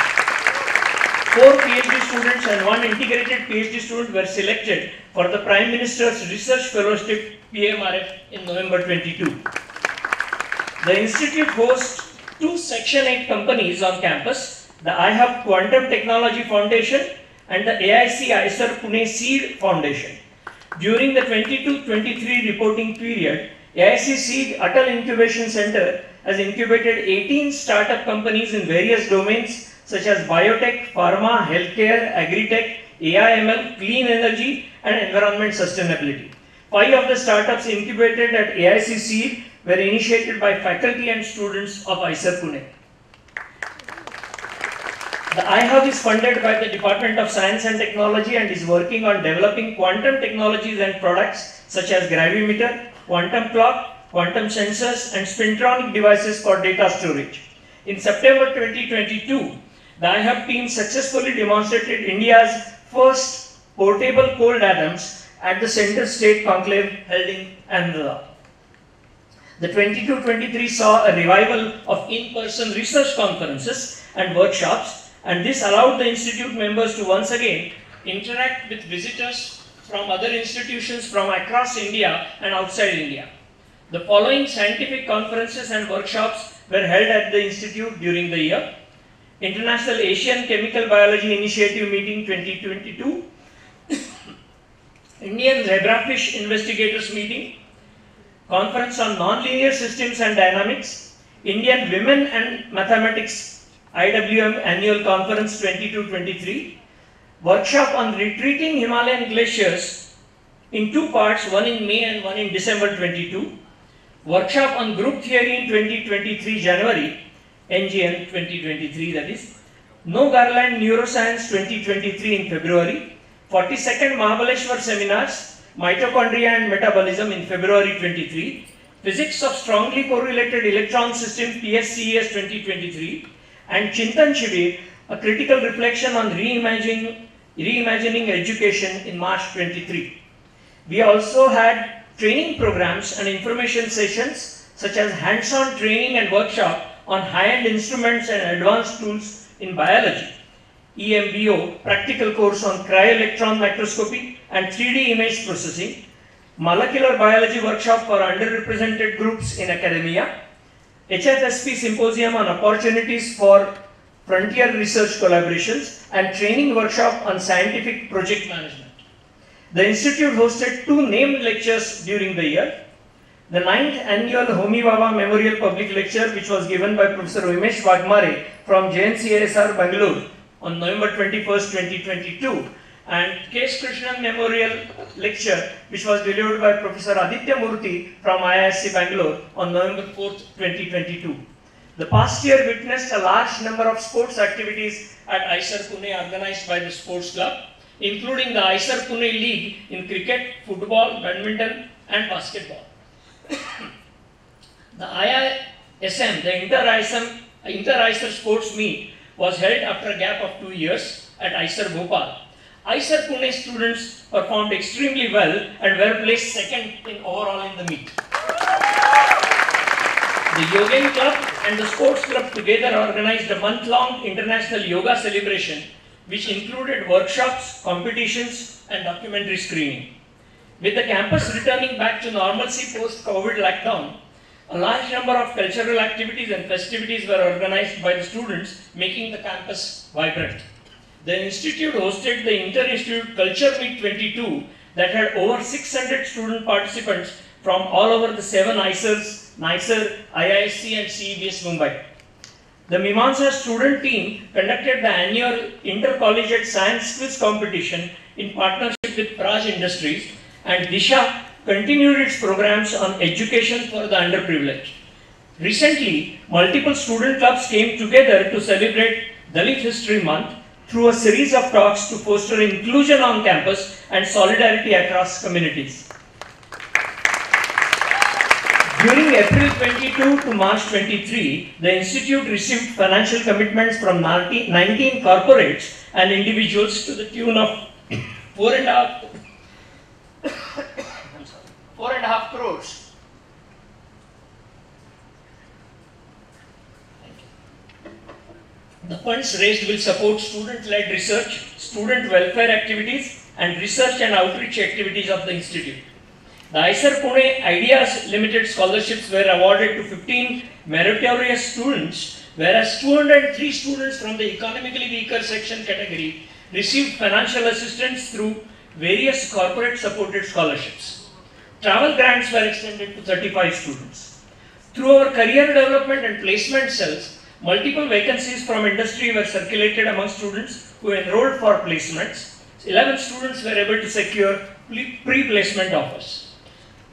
4 PhD students and 1 integrated PhD student were selected for the Prime Minister's Research Fellowship PMRF in November 22. The Institute hosts 2 Section 8 companies on campus, the iHub Quantum Technology Foundation and the IISER Pune Seed Foundation. During the 22-23 reporting period, AIC Seed Atal Incubation Center has incubated 18 startup companies in various domains such as biotech, pharma, healthcare, agri-tech, AI/ML, clean energy and environment sustainability. 5 of the startups incubated at AIC Seed were initiated by faculty and students of IISER Pune. The iHub is funded by the Department of Science and Technology and is working on developing quantum technologies and products such as gravimeter, quantum clock, quantum sensors and spintronic devices for data storage. In September 2022, the iHub team successfully demonstrated India's first portable cold atoms at the Center State Conclave held in Ahmedabad. The 22-23 saw a revival of in-person research conferences and workshops, and this allowed the Institute members to once again interact with visitors from other institutions from across India and outside India. The following scientific conferences and workshops were held at the Institute during the year: International Asian Chemical Biology Initiative Meeting 2022, Indian Zebrafish Investigators Meeting, Conference on Nonlinear Systems and Dynamics, Indian Women and Mathematics IWM Annual Conference 22-23, workshop on retreating Himalayan glaciers in two parts, one in May and one in December 22, workshop on group theory in 2023 January, NGN 2023 that is, No Garland Neuroscience 2023 in February, 42nd Mahabaleshwar Seminars, Mitochondria and Metabolism in February 23, Physics of Strongly Correlated Electron System PSCES 2023, and Chintan Shivir, a critical reflection on reimagining education in March 23. We also had training programs and information sessions such as hands-on training and workshop on high-end instruments and advanced tools in biology, EMBO, practical course on cryo-electron microscopy and 3D image processing, molecular biology workshop for underrepresented groups in academia, HFSP symposium on opportunities for frontier research collaborations, and training workshop on scientific project management. The Institute hosted 2 named lectures during the year. The 9th annual Homi Baba Memorial Public Lecture, which was given by Professor Umesh Wagmare from JNCISR Bangalore on November 21st, 2022, and K.S. Krishnan Memorial Lecture, which was delivered by Professor Aditya Murthy from IISc Bangalore on November 4th, 2022. The past year witnessed a large number of sports activities at IISER Pune organized by the sports club, including the IISER Pune League in cricket, football, badminton and basketball. The IISM, the Inter-IISER Sports Meet, was held after a gap of 2 years at IISER Bhopal. IISER Pune students performed extremely well and were placed second in overall in the meet. The Yoga Club and the Sports Club together organized a month-long international yoga celebration, which included workshops, competitions and documentary screening. With the campus returning back to normalcy post-COVID lockdown, a large number of cultural activities and festivities were organized by the students, making the campus vibrant. The institute hosted the Inter-Institute Culture Meet 22 that had over 600 student participants from all over the 7 IISERs, NISER, IISc and CEBS Mumbai. The Mimamsa student team conducted the annual Intercollegiate Science Quiz competition in partnership with Praj Industries, and Disha continued its programs on education for the underprivileged. Recently, multiple student clubs came together to celebrate Dalit History Month through a series of talks to foster inclusion on campus and solidarity across communities. During April 22 to March 23, the Institute received financial commitments from 19 corporates and individuals to the tune of 4.5 crores. The funds raised will support student-led research, student welfare activities, and research and outreach activities of the Institute. The IISER Pune Ideas Limited scholarships were awarded to 15 meritorious students, whereas 203 students from the economically weaker section category received financial assistance through various corporate-supported scholarships. Travel grants were extended to 35 students. Through our career development and placement cells, multiple vacancies from industry were circulated among students who enrolled for placements. 11 students were able to secure pre-placement offers.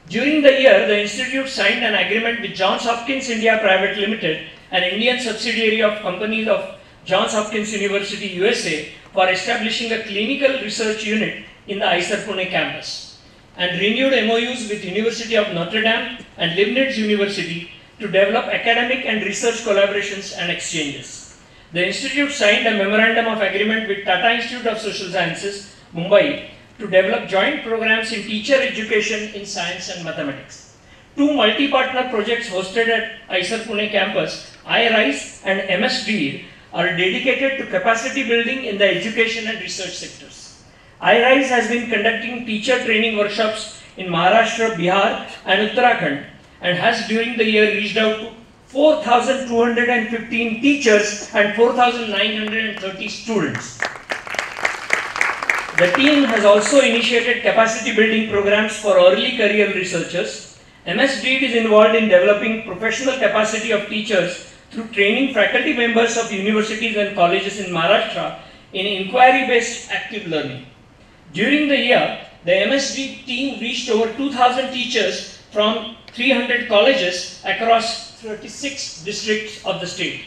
During the year, the Institute signed an agreement with Johns Hopkins India Private Limited, an Indian subsidiary of companies of Johns Hopkins University, USA, for establishing a clinical research unit in the IISER Pune campus, and renewed MOUs with University of Notre Dame and Leibniz University to develop academic and research collaborations and exchanges. The Institute signed a memorandum of agreement with Tata Institute of Social Sciences, Mumbai, to develop joint programs in teacher education in science and mathematics. 2 multi-partner projects hosted at IISER Pune campus, IRISE and MSDEED, are dedicated to capacity building in the education and research sectors. IISER has been conducting teacher training workshops in Maharashtra, Bihar and Uttarakhand and has during the year reached out to 4,215 teachers and 4,930 students. The team has also initiated capacity building programs for early career researchers. MSDEED is involved in developing professional capacity of teachers through training faculty members of universities and colleges in Maharashtra in inquiry-based active learning. During the year, the MSDEED team reached over 2,000 teachers from 300 colleges across 36 districts of the state.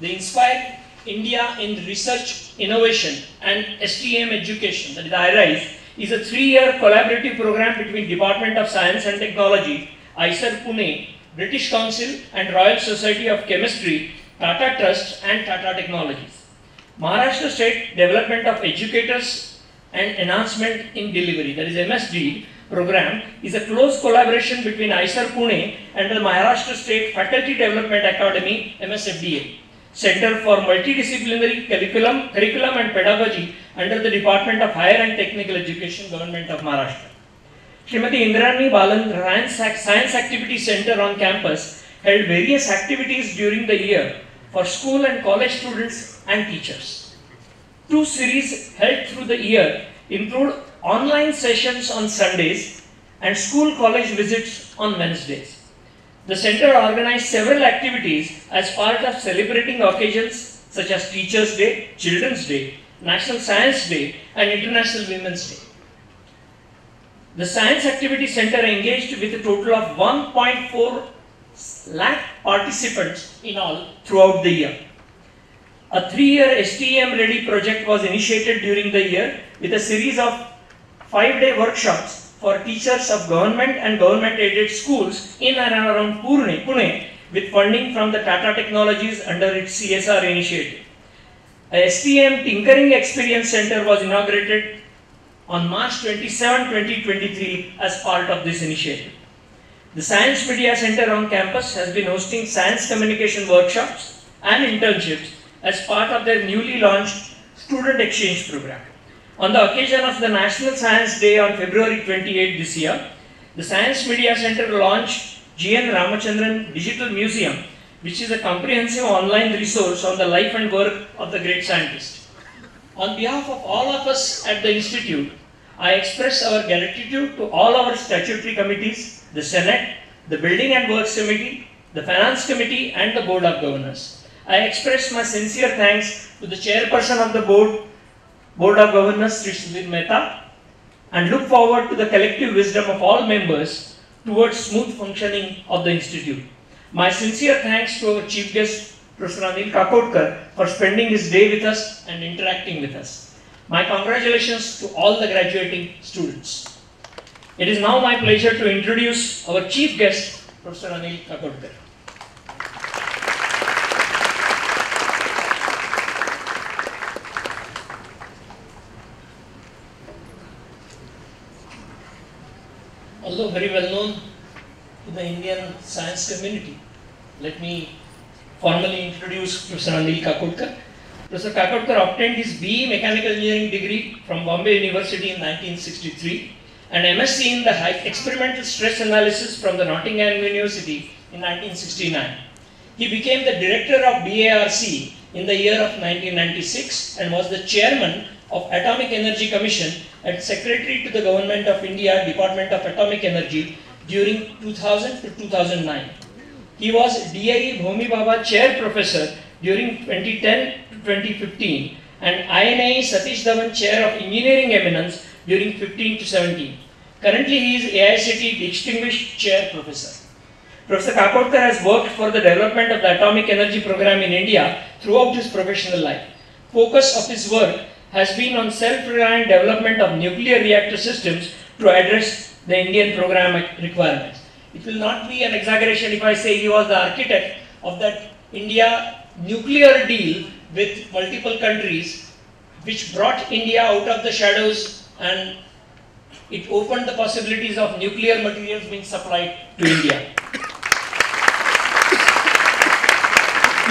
They inspired India in Research, Innovation and STEM Education, that is IISER, is a 3-year collaborative program between Department of Science and Technology, IISER Pune, British Council and Royal Society of Chemistry, Tata Trust and Tata Technologies. Maharashtra State Development of Educators and Enhancement in Delivery, that is MSDEED, program is a close collaboration between IISER Pune and the Maharashtra State Faculty Development Academy, MSFDA, Center for Multidisciplinary Curriculum and Pedagogy under the Department of Higher and Technical Education, Government of Maharashtra. Srimati Indrani Balan Science Activity Center on campus held various activities during the year for school and college students and teachers. 2 series held through the year include online sessions on Sundays and school-college visits on Wednesdays. The center organized several activities as part of celebrating occasions such as Teachers' Day, Children's Day, National Science Day and International Women's Day. The Science Activity Center engaged with a total of 1.4 lakh participants in all throughout the year. A 3-year STEM-ready project was initiated during the year with a series of 5-day workshops for teachers of government and government-aided schools in and around Pune with funding from the Tata Technologies under its CSR initiative. A STM Tinkering Experience Center was inaugurated on March 27, 2023 as part of this initiative. The Science Media Center on campus has been hosting science communication workshops and internships as part of their newly launched student exchange program. On the occasion of the National Science Day on February 28 this year, the Science Media Center launched G.N. Ramachandran Digital Museum, which is a comprehensive online resource on the life and work of the great scientist. On behalf of all of us at the Institute, I express our gratitude to all our statutory committees, the Senate, the Building and Works Committee, the Finance Committee and the Board of Governors. I express my sincere thanks to the Chairperson of the Board of Governors, Sri Sudhir Mehta, and look forward to the collective wisdom of all members towards smooth functioning of the Institute. My sincere thanks to our Chief Guest, Professor Anil Kakodkar, for spending his day with us and interacting with us. My congratulations to all the graduating students. It is now my pleasure to introduce our Chief Guest, Professor Anil Kakodkar. Although very well known to the Indian science community, let me formally introduce Professor Anil Kakodkar. Professor Kakodkar obtained his BE Mechanical Engineering degree from Bombay University in 1963 and MSc in the Experimental Stress Analysis from the Nottingham University in 1969. He became the Director of BARC in the year of 1996 and was the Chairman of Atomic Energy Commission and Secretary to the Government of India, Department of Atomic Energy during 2000 to 2009. He was DIE Bhomi Bhabha Chair Professor during 2010 to 2015 and INIE Satish Dhawan Chair of Engineering Eminence during 15 to 17. Currently he is AICTE Distinguished Chair Professor. Professor Kakodkar has worked for the development of the atomic energy program in India throughout his professional life. Focus of his work has been on self-reliant development of nuclear reactor systems to address the Indian program requirements. It will not be an exaggeration if I say he was the architect of that India nuclear deal with multiple countries, which brought India out of the shadows and it opened the possibilities of nuclear materials being supplied to India.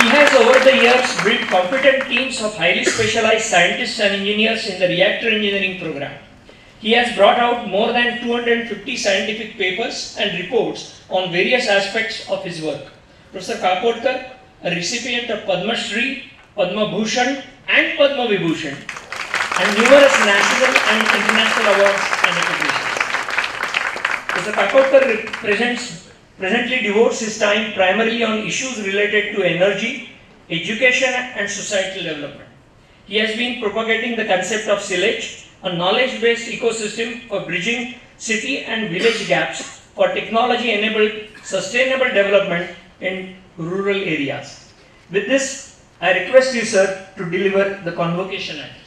He has over the years built competent teams of highly specialized scientists and engineers in the reactor engineering program. He has brought out more than 250 scientific papers and reports on various aspects of his work. Professor Kakodkar, a recipient of Padma Shri, Padma Bhushan and Padma Vibhushan, and numerous national and international awards and recognitions. Professor Kakodkar presently devotes his time primarily on issues related to energy, education and societal development. He has been propagating the concept of SILAGE, a knowledge-based ecosystem for bridging city and village gaps for technology-enabled sustainable development in rural areas. With this, I request you, sir, to deliver the convocation address.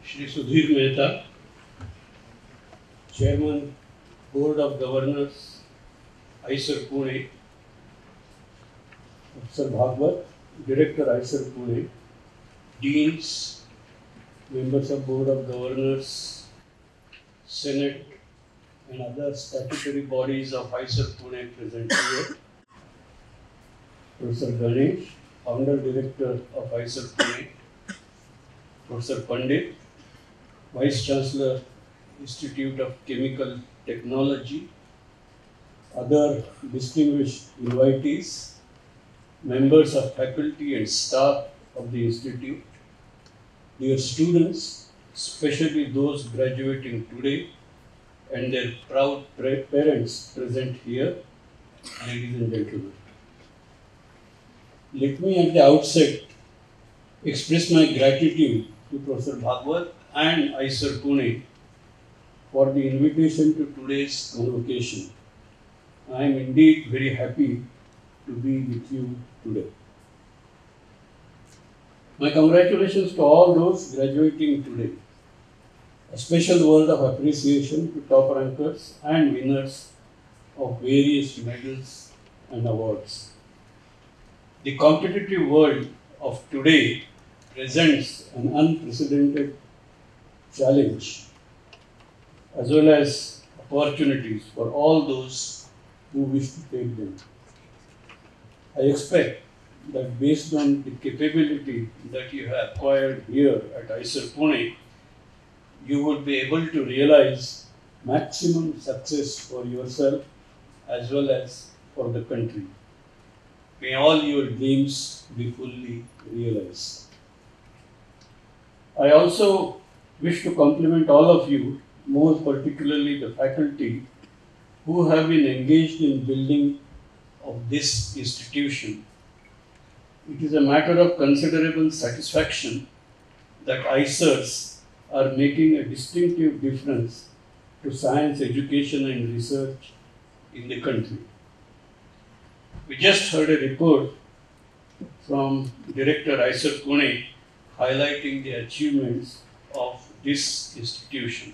Shri Sudhir Mehta, Chairman, Board of Governors, IISER Pune, Professor Bhagwat, Director IISER Pune, Deans, Members of Board of Governors, Senate and other statutory bodies of IISER Pune present here, Professor Ganesh, Founder Director of IISER Pune, Professor Pandit, Vice Chancellor, Institute of Chemical Technology, other distinguished invitees, members of faculty and staff of the Institute, dear students, especially those graduating today, and their proud parents present here, ladies and gentlemen. Let me at the outset express my gratitude to Professor Bhagwat and IISER Pune for the invitation to today's convocation. I am indeed very happy to be with you today. My congratulations to all those graduating today. A special word of appreciation to top rankers and winners of various medals and awards. The competitive world of today presents an unprecedented challenge as well as opportunities for all those who wish to take them. I expect that based on the capability that you have acquired here at IISER Pune, you would be able to realize maximum success for yourself as well as for the country. May all your dreams be fully realized. I also wish to compliment all of you, more particularly the faculty, who have been engaged in building of this institution. It is a matter of considerable satisfaction that IISERs are making a distinctive difference to science education and research in the country. We just heard a report from Director IISER Pune highlighting the achievements of this institution.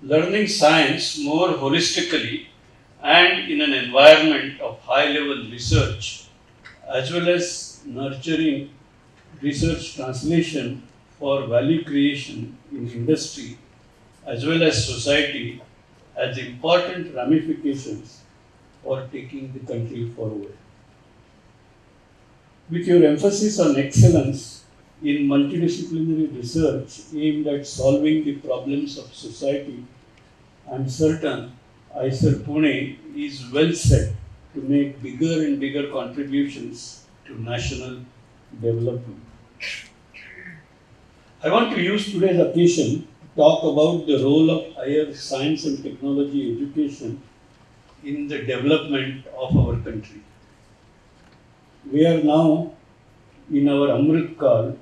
Learning science more holistically and in an environment of high-level research, as well as nurturing research translation for value creation in industry, as well as society, has important ramifications for taking the country forward. With your emphasis on excellence in multidisciplinary research aimed at solving the problems of society, I am certain IISER Pune is well set to make bigger and bigger contributions to national development. I want to use today's occasion to talk about the role of higher science and technology education in the development of our country. We are now in our Amrit Kal,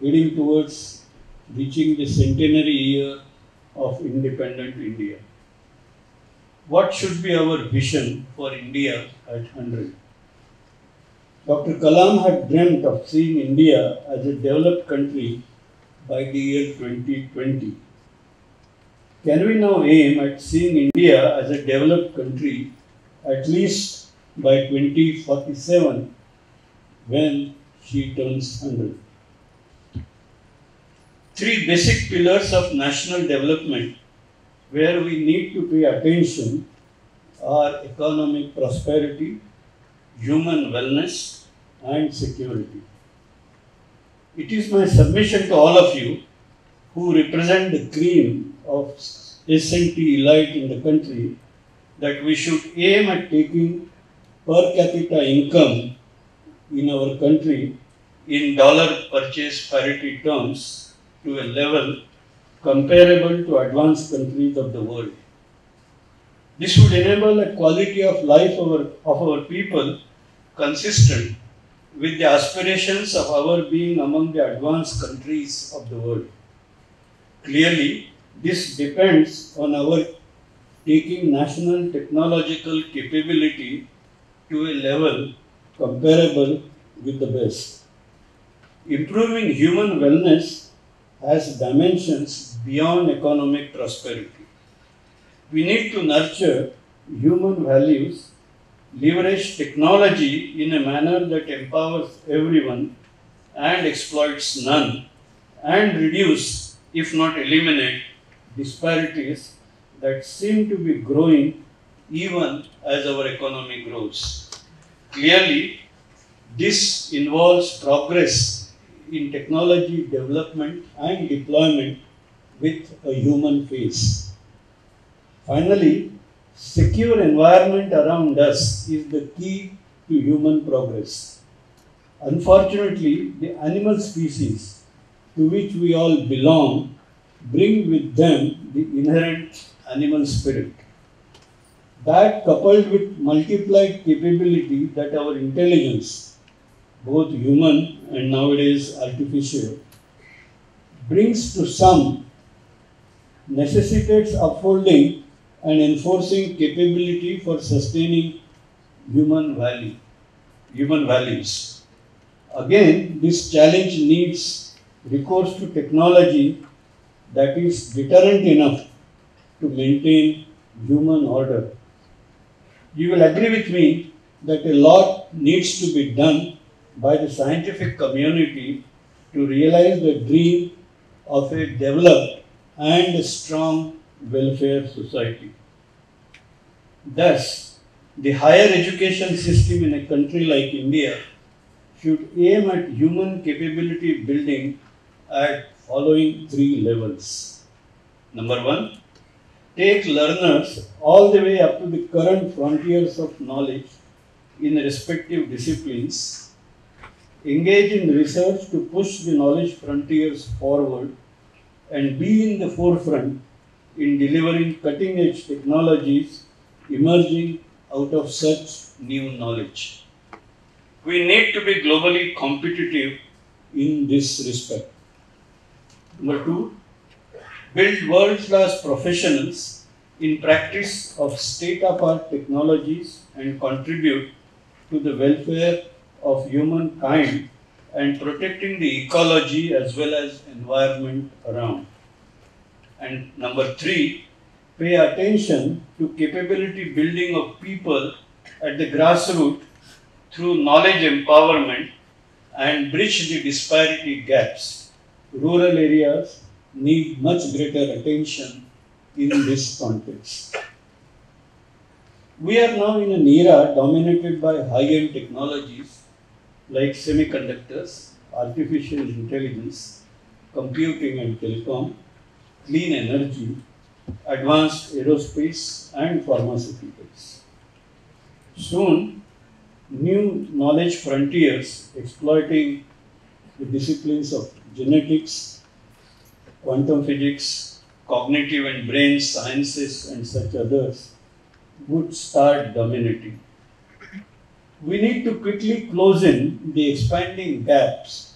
heading towards reaching the centenary year of independent India. What should be our vision for India at 100? Dr. Kalam had dreamt of seeing India as a developed country by the year 2020. can we now aim at seeing India as a developed country at least by 2047 when she turns 100? Three basic pillars of national development where we need to pay attention are economic prosperity, human wellness, and security. It is my submission to all of you who represent the cream of S&T elite in the country that we should aim at taking per capita income in our country in dollar purchase parity terms to a level comparable to advanced countries of the world. This would enable a quality of life of our people consistent with the aspirations of our being among the advanced countries of the world. Clearly, this depends on our taking national technological capability to a level comparable with the best. Improving human wellness has dimensions beyond economic prosperity. We need to nurture human values, leverage technology in a manner that empowers everyone and exploits none, and reduce, if not eliminate, disparities that seem to be growing even as our economy grows. Clearly, this involves progress in technology development and deployment with a human face. Finally, secure environment around us is the key to human progress. Unfortunately, the animal species to which we all belong bring with them the inherent animal spirit. That, coupled with multiplied capability that our intelligence, both human and nowadays artificial, brings to some, necessitates upholding and enforcing capability for sustaining human values. Again, this challenge needs recourse to technology that is deterrent enough to maintain human order. You will agree with me that a lot needs to be done by the scientific community to realize the dream of a developed and strong welfare society. Thus, the higher education system in a country like India should aim at human capability building at following three levels. Number one, take learners all the way up to the current frontiers of knowledge in respective disciplines, engage in research to push the knowledge frontiers forward, and be in the forefront in delivering cutting-edge technologies emerging out of such new knowledge. We need to be globally competitive in this respect. Number two, build world-class professionals in practice of state-of-the-art technologies and contribute to the welfare of humankind and protecting the ecology as well as environment around. And number three, pay attention to capability building of people at the grassroots through knowledge empowerment and bridge the disparity gaps. Rural areas need much greater attention in this context. We are now in an era dominated by high-end technologies like semiconductors, artificial intelligence, computing and telecom, clean energy, advanced aerospace and pharmaceuticals. Soon, new knowledge frontiers exploiting the disciplines of genetics, quantum physics, cognitive and brain sciences and such others would start dominating. We need to quickly close in the expanding gaps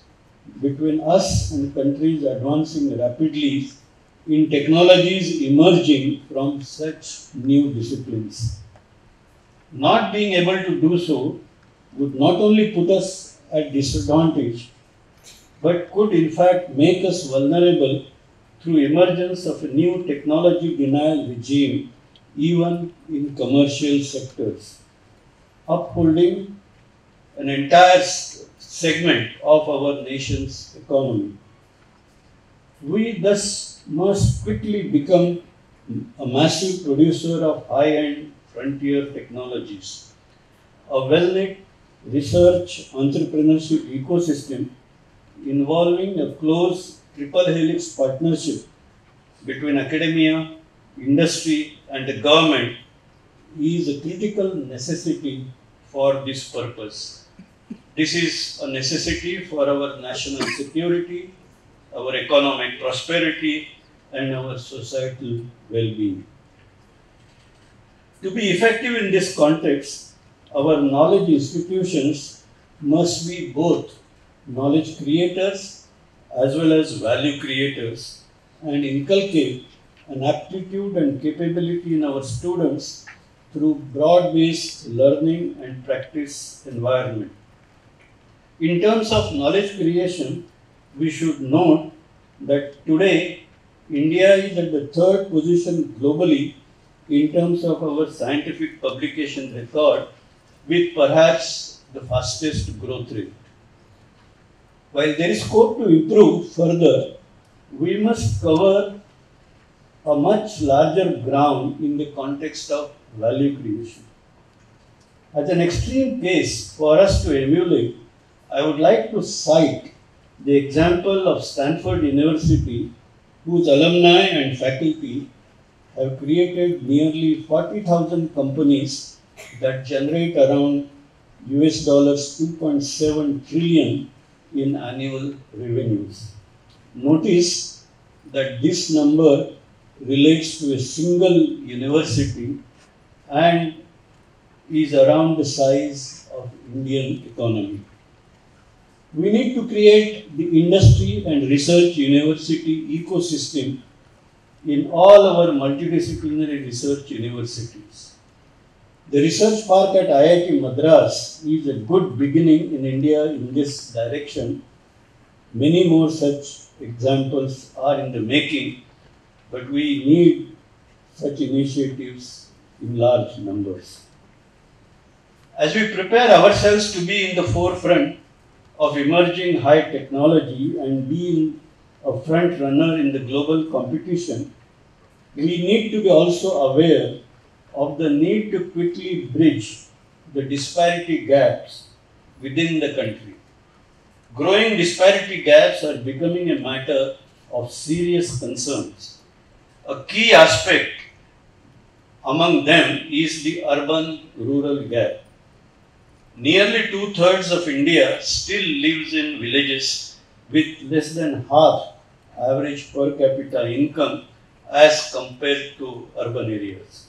between us and countries advancing rapidly in technologies emerging from such new disciplines. Not being able to do so would not only put us at disadvantage, but could in fact make us vulnerable through emergence of a new technology denial regime even in commercial sectors, upholding an entire segment of our nation's economy. We thus must quickly become a massive producer of high-end frontier technologies, a well-knit research entrepreneurship ecosystem involving a close triple helix partnership between academia, industry and the government is a critical necessity for this purpose. This is a necessity for our national security, our economic prosperity and our societal well-being. To be effective in this context, our knowledge institutions must be both knowledge creators as well as value creators and inculcate an aptitude and capability in our students through broad-based learning and practice environment. In terms of knowledge creation, we should note that today India is at the third position globally in terms of our scientific publication record, with perhaps the fastest growth rate. While there is scope to improve further, we must cover a much larger ground in the context of value creation. As an extreme case for us to emulate, I would like to cite the example of Stanford University, whose alumni and faculty have created nearly 40,000 companies that generate around US dollars 2.7 trillion in annual revenues. Notice that this number relates to a single university and is around the size of Indian economy. We need to create the industry and research university ecosystem in all our multidisciplinary research universities. The research park at IIT Madras is a good beginning in India in this direction. Many more such examples are in the making, but we need such initiatives in large numbers. As we prepare ourselves to be in the forefront of emerging high technology and being a front runner in the global competition, we need to be also aware of the need to quickly bridge the disparity gaps within the country. Growing disparity gaps are becoming a matter of serious concerns. A key aspect among them is the urban-rural gap. Nearly 2/3 of India still lives in villages with less than half average per capita income as compared to urban areas.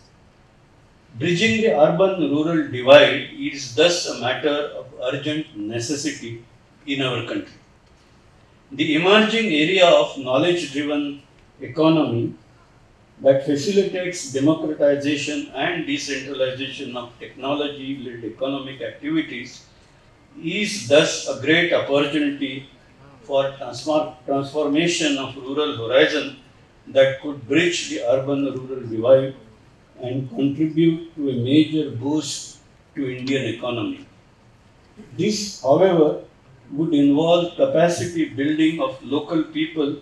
Bridging the urban-rural divide is thus a matter of urgent necessity in our country. The emerging area of knowledge-driven economy that facilitates democratization and decentralization of technology-led economic activities is thus a great opportunity for transformation of rural horizon that could bridge the urban-rural divide and contribute to a major boost to Indian economy. This, however, would involve capacity building of local people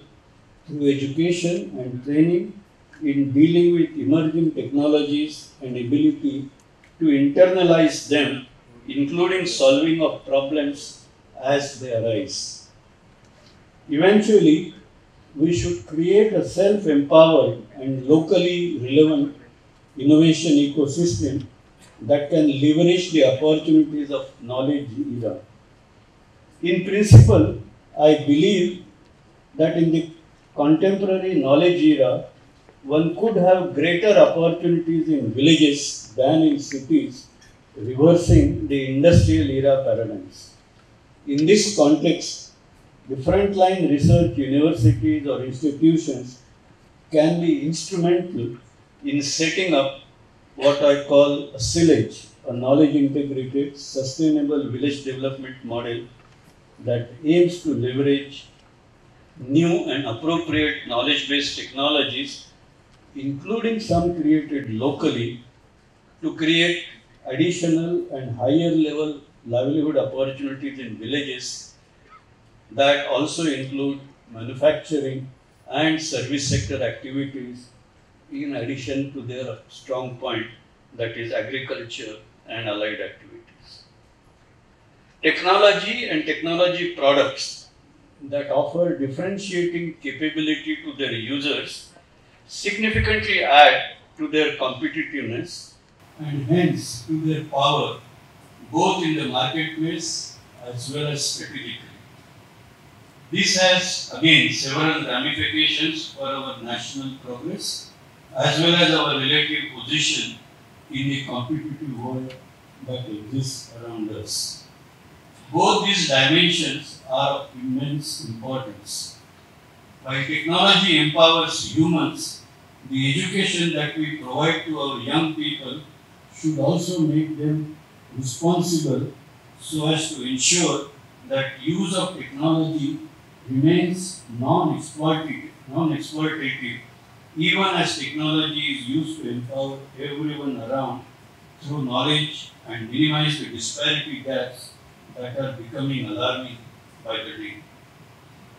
through education and training in dealing with emerging technologies and ability to internalize them, including solving of problems as they arise. Eventually, we should create a self-empowered and locally relevant innovation ecosystem that can leverage the opportunities of knowledge era. In principle, I believe that in the contemporary knowledge era, one could have greater opportunities in villages than in cities, reversing the industrial era paradigms. In this context, the frontline research universities or institutions can be instrumental in setting up what I call a SILAGE, a knowledge integrated sustainable village development model that aims to leverage new and appropriate knowledge-based technologies, including some created locally, to create additional and higher level livelihood opportunities in villages that also include manufacturing and service sector activities in addition to their strong point, that is agriculture and allied activities. Technology and technology products that offer differentiating capability to their users significantly add to their competitiveness and hence to their power both in the marketplace as well as strategically. This has again several ramifications for our national progress as well as our relative position in the competitive world that exists around us. Both these dimensions are of immense importance. While technology empowers humans, the education that we provide to our young people should also make them responsible so as to ensure that use of technology remains non-exploitative, even as technology is used to empower everyone around through knowledge and minimize the disparity gaps that are becoming alarming by the day.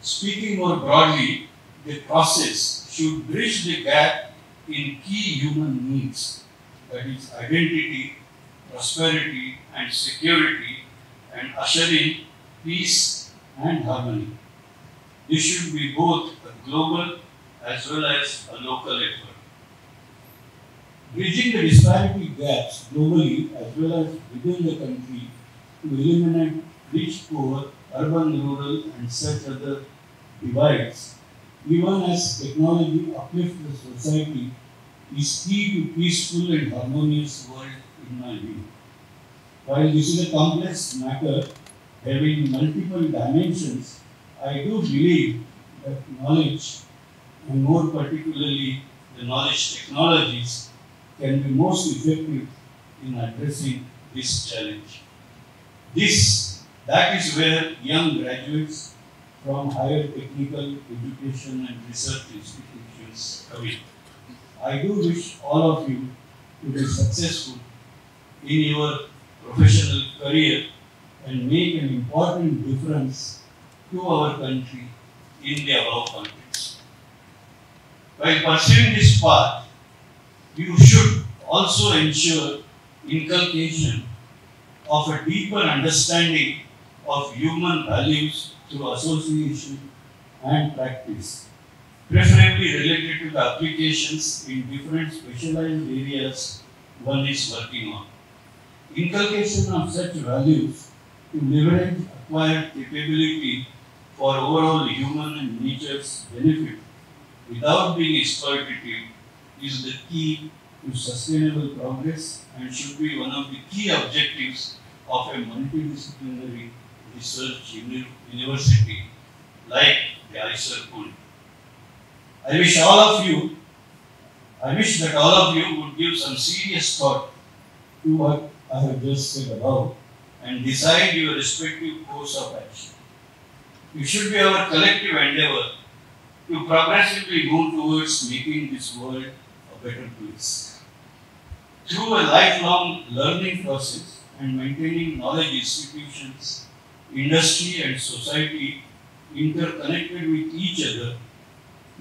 Speaking more broadly, the process should bridge the gap in key human needs, that is identity, prosperity and security, and usher in peace and harmony. This should be both a global as well as a local effort. Bridging the disparity gaps globally as well as within the country to eliminate rich-poor, urban-rural and such other divides, even as technology uplifts the society, is key to peaceful and harmonious world in my view. While this is a complex matter having multiple dimensions, I do believe that knowledge, and more particularly the knowledge technologies, can be most effective in addressing this challenge. That is where young graduates from higher technical education and research institutions come in. I do wish all of you to be successful in your professional career and make an important difference to our country in the above context. While pursuing this path, you should also ensure inculcation of a deeper understanding of human values through association and practice, preferably related to the applications in different specialized areas one is working on. Inculcation of such values to leverage acquired capability for overall human and nature's benefit without being exploitative is the key to sustainable progress and should be one of the key objectives of a multidisciplinary research university like the IISER Pune. I wish that all of you would give some serious thought to what I have just said above and decide your respective course of action. It should be our collective endeavor to progressively move towards making this world a better place. Through a lifelong learning process and maintaining knowledge institutions, industry and society interconnected with each other,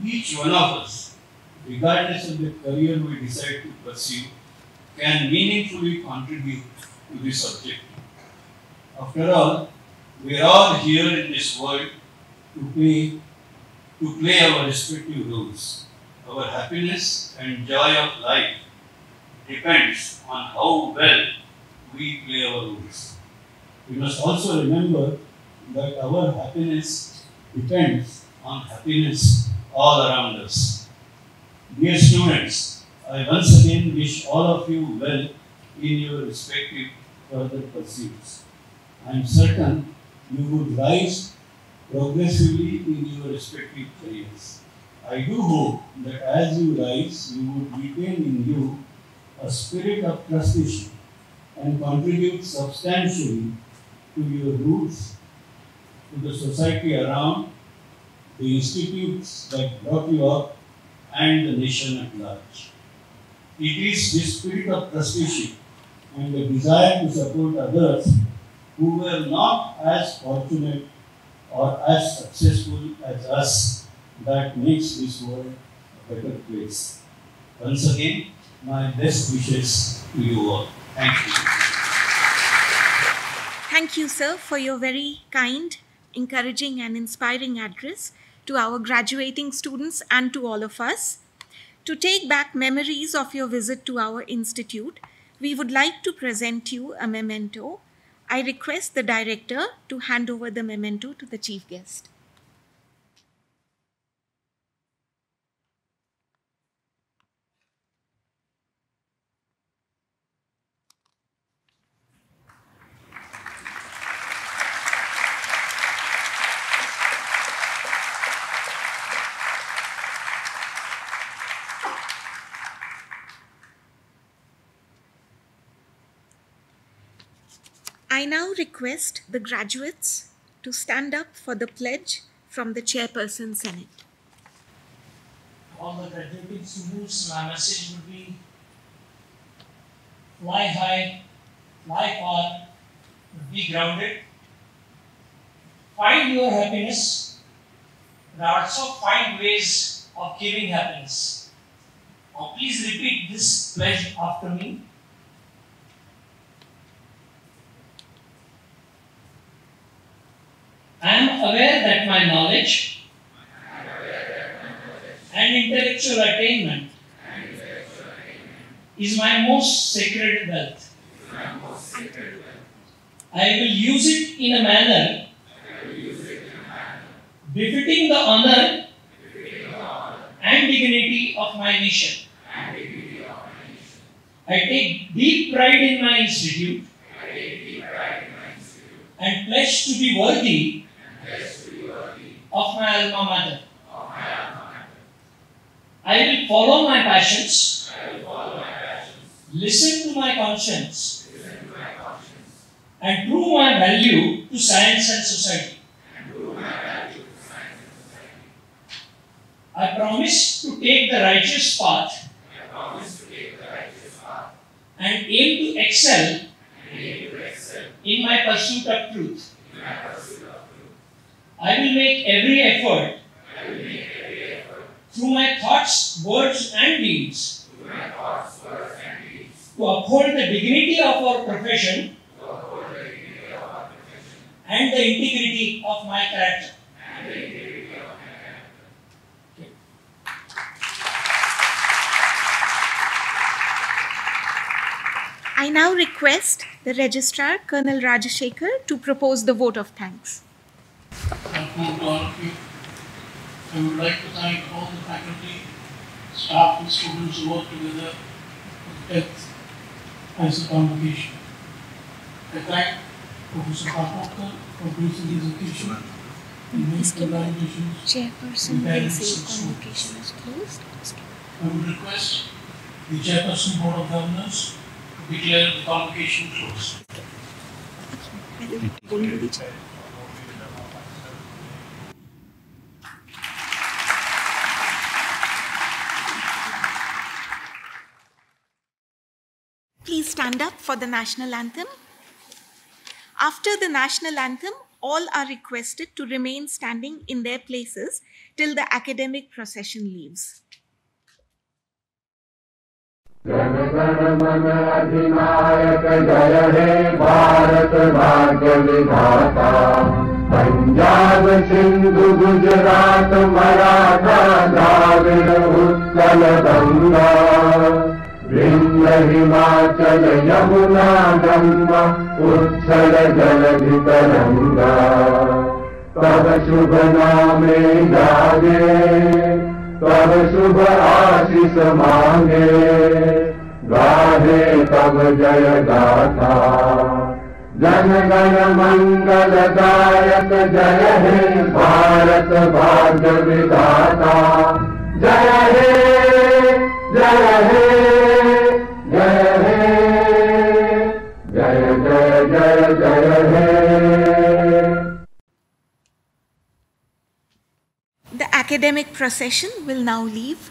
each one of us, regardless of the career we decide to pursue, can meaningfully contribute to this objective. After all, we are all here in this world to play our respective roles. Our happiness and joy of life depends on how well we play our roles. We must also remember that our happiness depends on happiness all around us. Dear students, I once again wish all of you well in your respective further pursuits. I am certain you would rise progressively in your respective careers. I do hope that as you rise, you would retain in you a spirit of trusteeship and contribute substantially to your roots, to the society around, the institutes that brought you up, and the nation at large. It is this spirit of trusteeship and the desire to support others who were not as fortunate or as successful as us that makes this world a better place. Once again, my best wishes to you all. Thank you. Thank you, sir, for your very kind, encouraging and inspiring address to our graduating students and to all of us. To take back memories of your visit to our institute, we would like to present you a memento. I request the director to hand over the memento to the chief guest. I now request the graduates to stand up for the pledge from the Chairperson Senate. All the graduating students, my message would be fly high, fly far, be grounded, find your happiness, and also find ways of giving happiness. Now please repeat this pledge after me. I am aware that my knowledge and intellectual attainment is my most sacred wealth. I will use it in a manner befitting the honor and dignity of my nation. I take deep pride in my institute and pledge to be worthy of my alma mater. I will follow my passions, listen to my conscience, and prove my value to science and society. I promise to take the righteous path and aim to excel in my pursuit of truth. I will make every effort through my thoughts, words and deeds to uphold the dignity of our profession and the integrity of my character. I now request the Registrar, Colonel Rajashekhar, to propose the vote of thanks. Welcome to all of you. I would like to thank all the faculty, staff and students who worked together for the 10th IISER Convocation. I thank Professor Kakodkar for gracing this occasion and make congratulations. Chairperson will say convocation is closed. I would request the Chairperson Board of Governors to declare the convocation closed. Please stand up for the national anthem. After the national anthem, all are requested to remain standing in their places till the academic procession leaves. Jana Gana मन अधिनायक जय हे भारत भाग्य विधाता पंजाब सिंधु गुजरात मराठा द्राविड़ उत्कल गंगा विंध्य हिमाचल यमुना गंगा उत्कल जलधि तरंगा तब शुभ नामे जागे तब शुभ आशीष मांगे गाहे तब जय गाथा जन गण मंगल दायक जय हे भारत भाग्य विधाता जय हे जय हे जय हे जय जय जय जय हे। academic procession will now leave.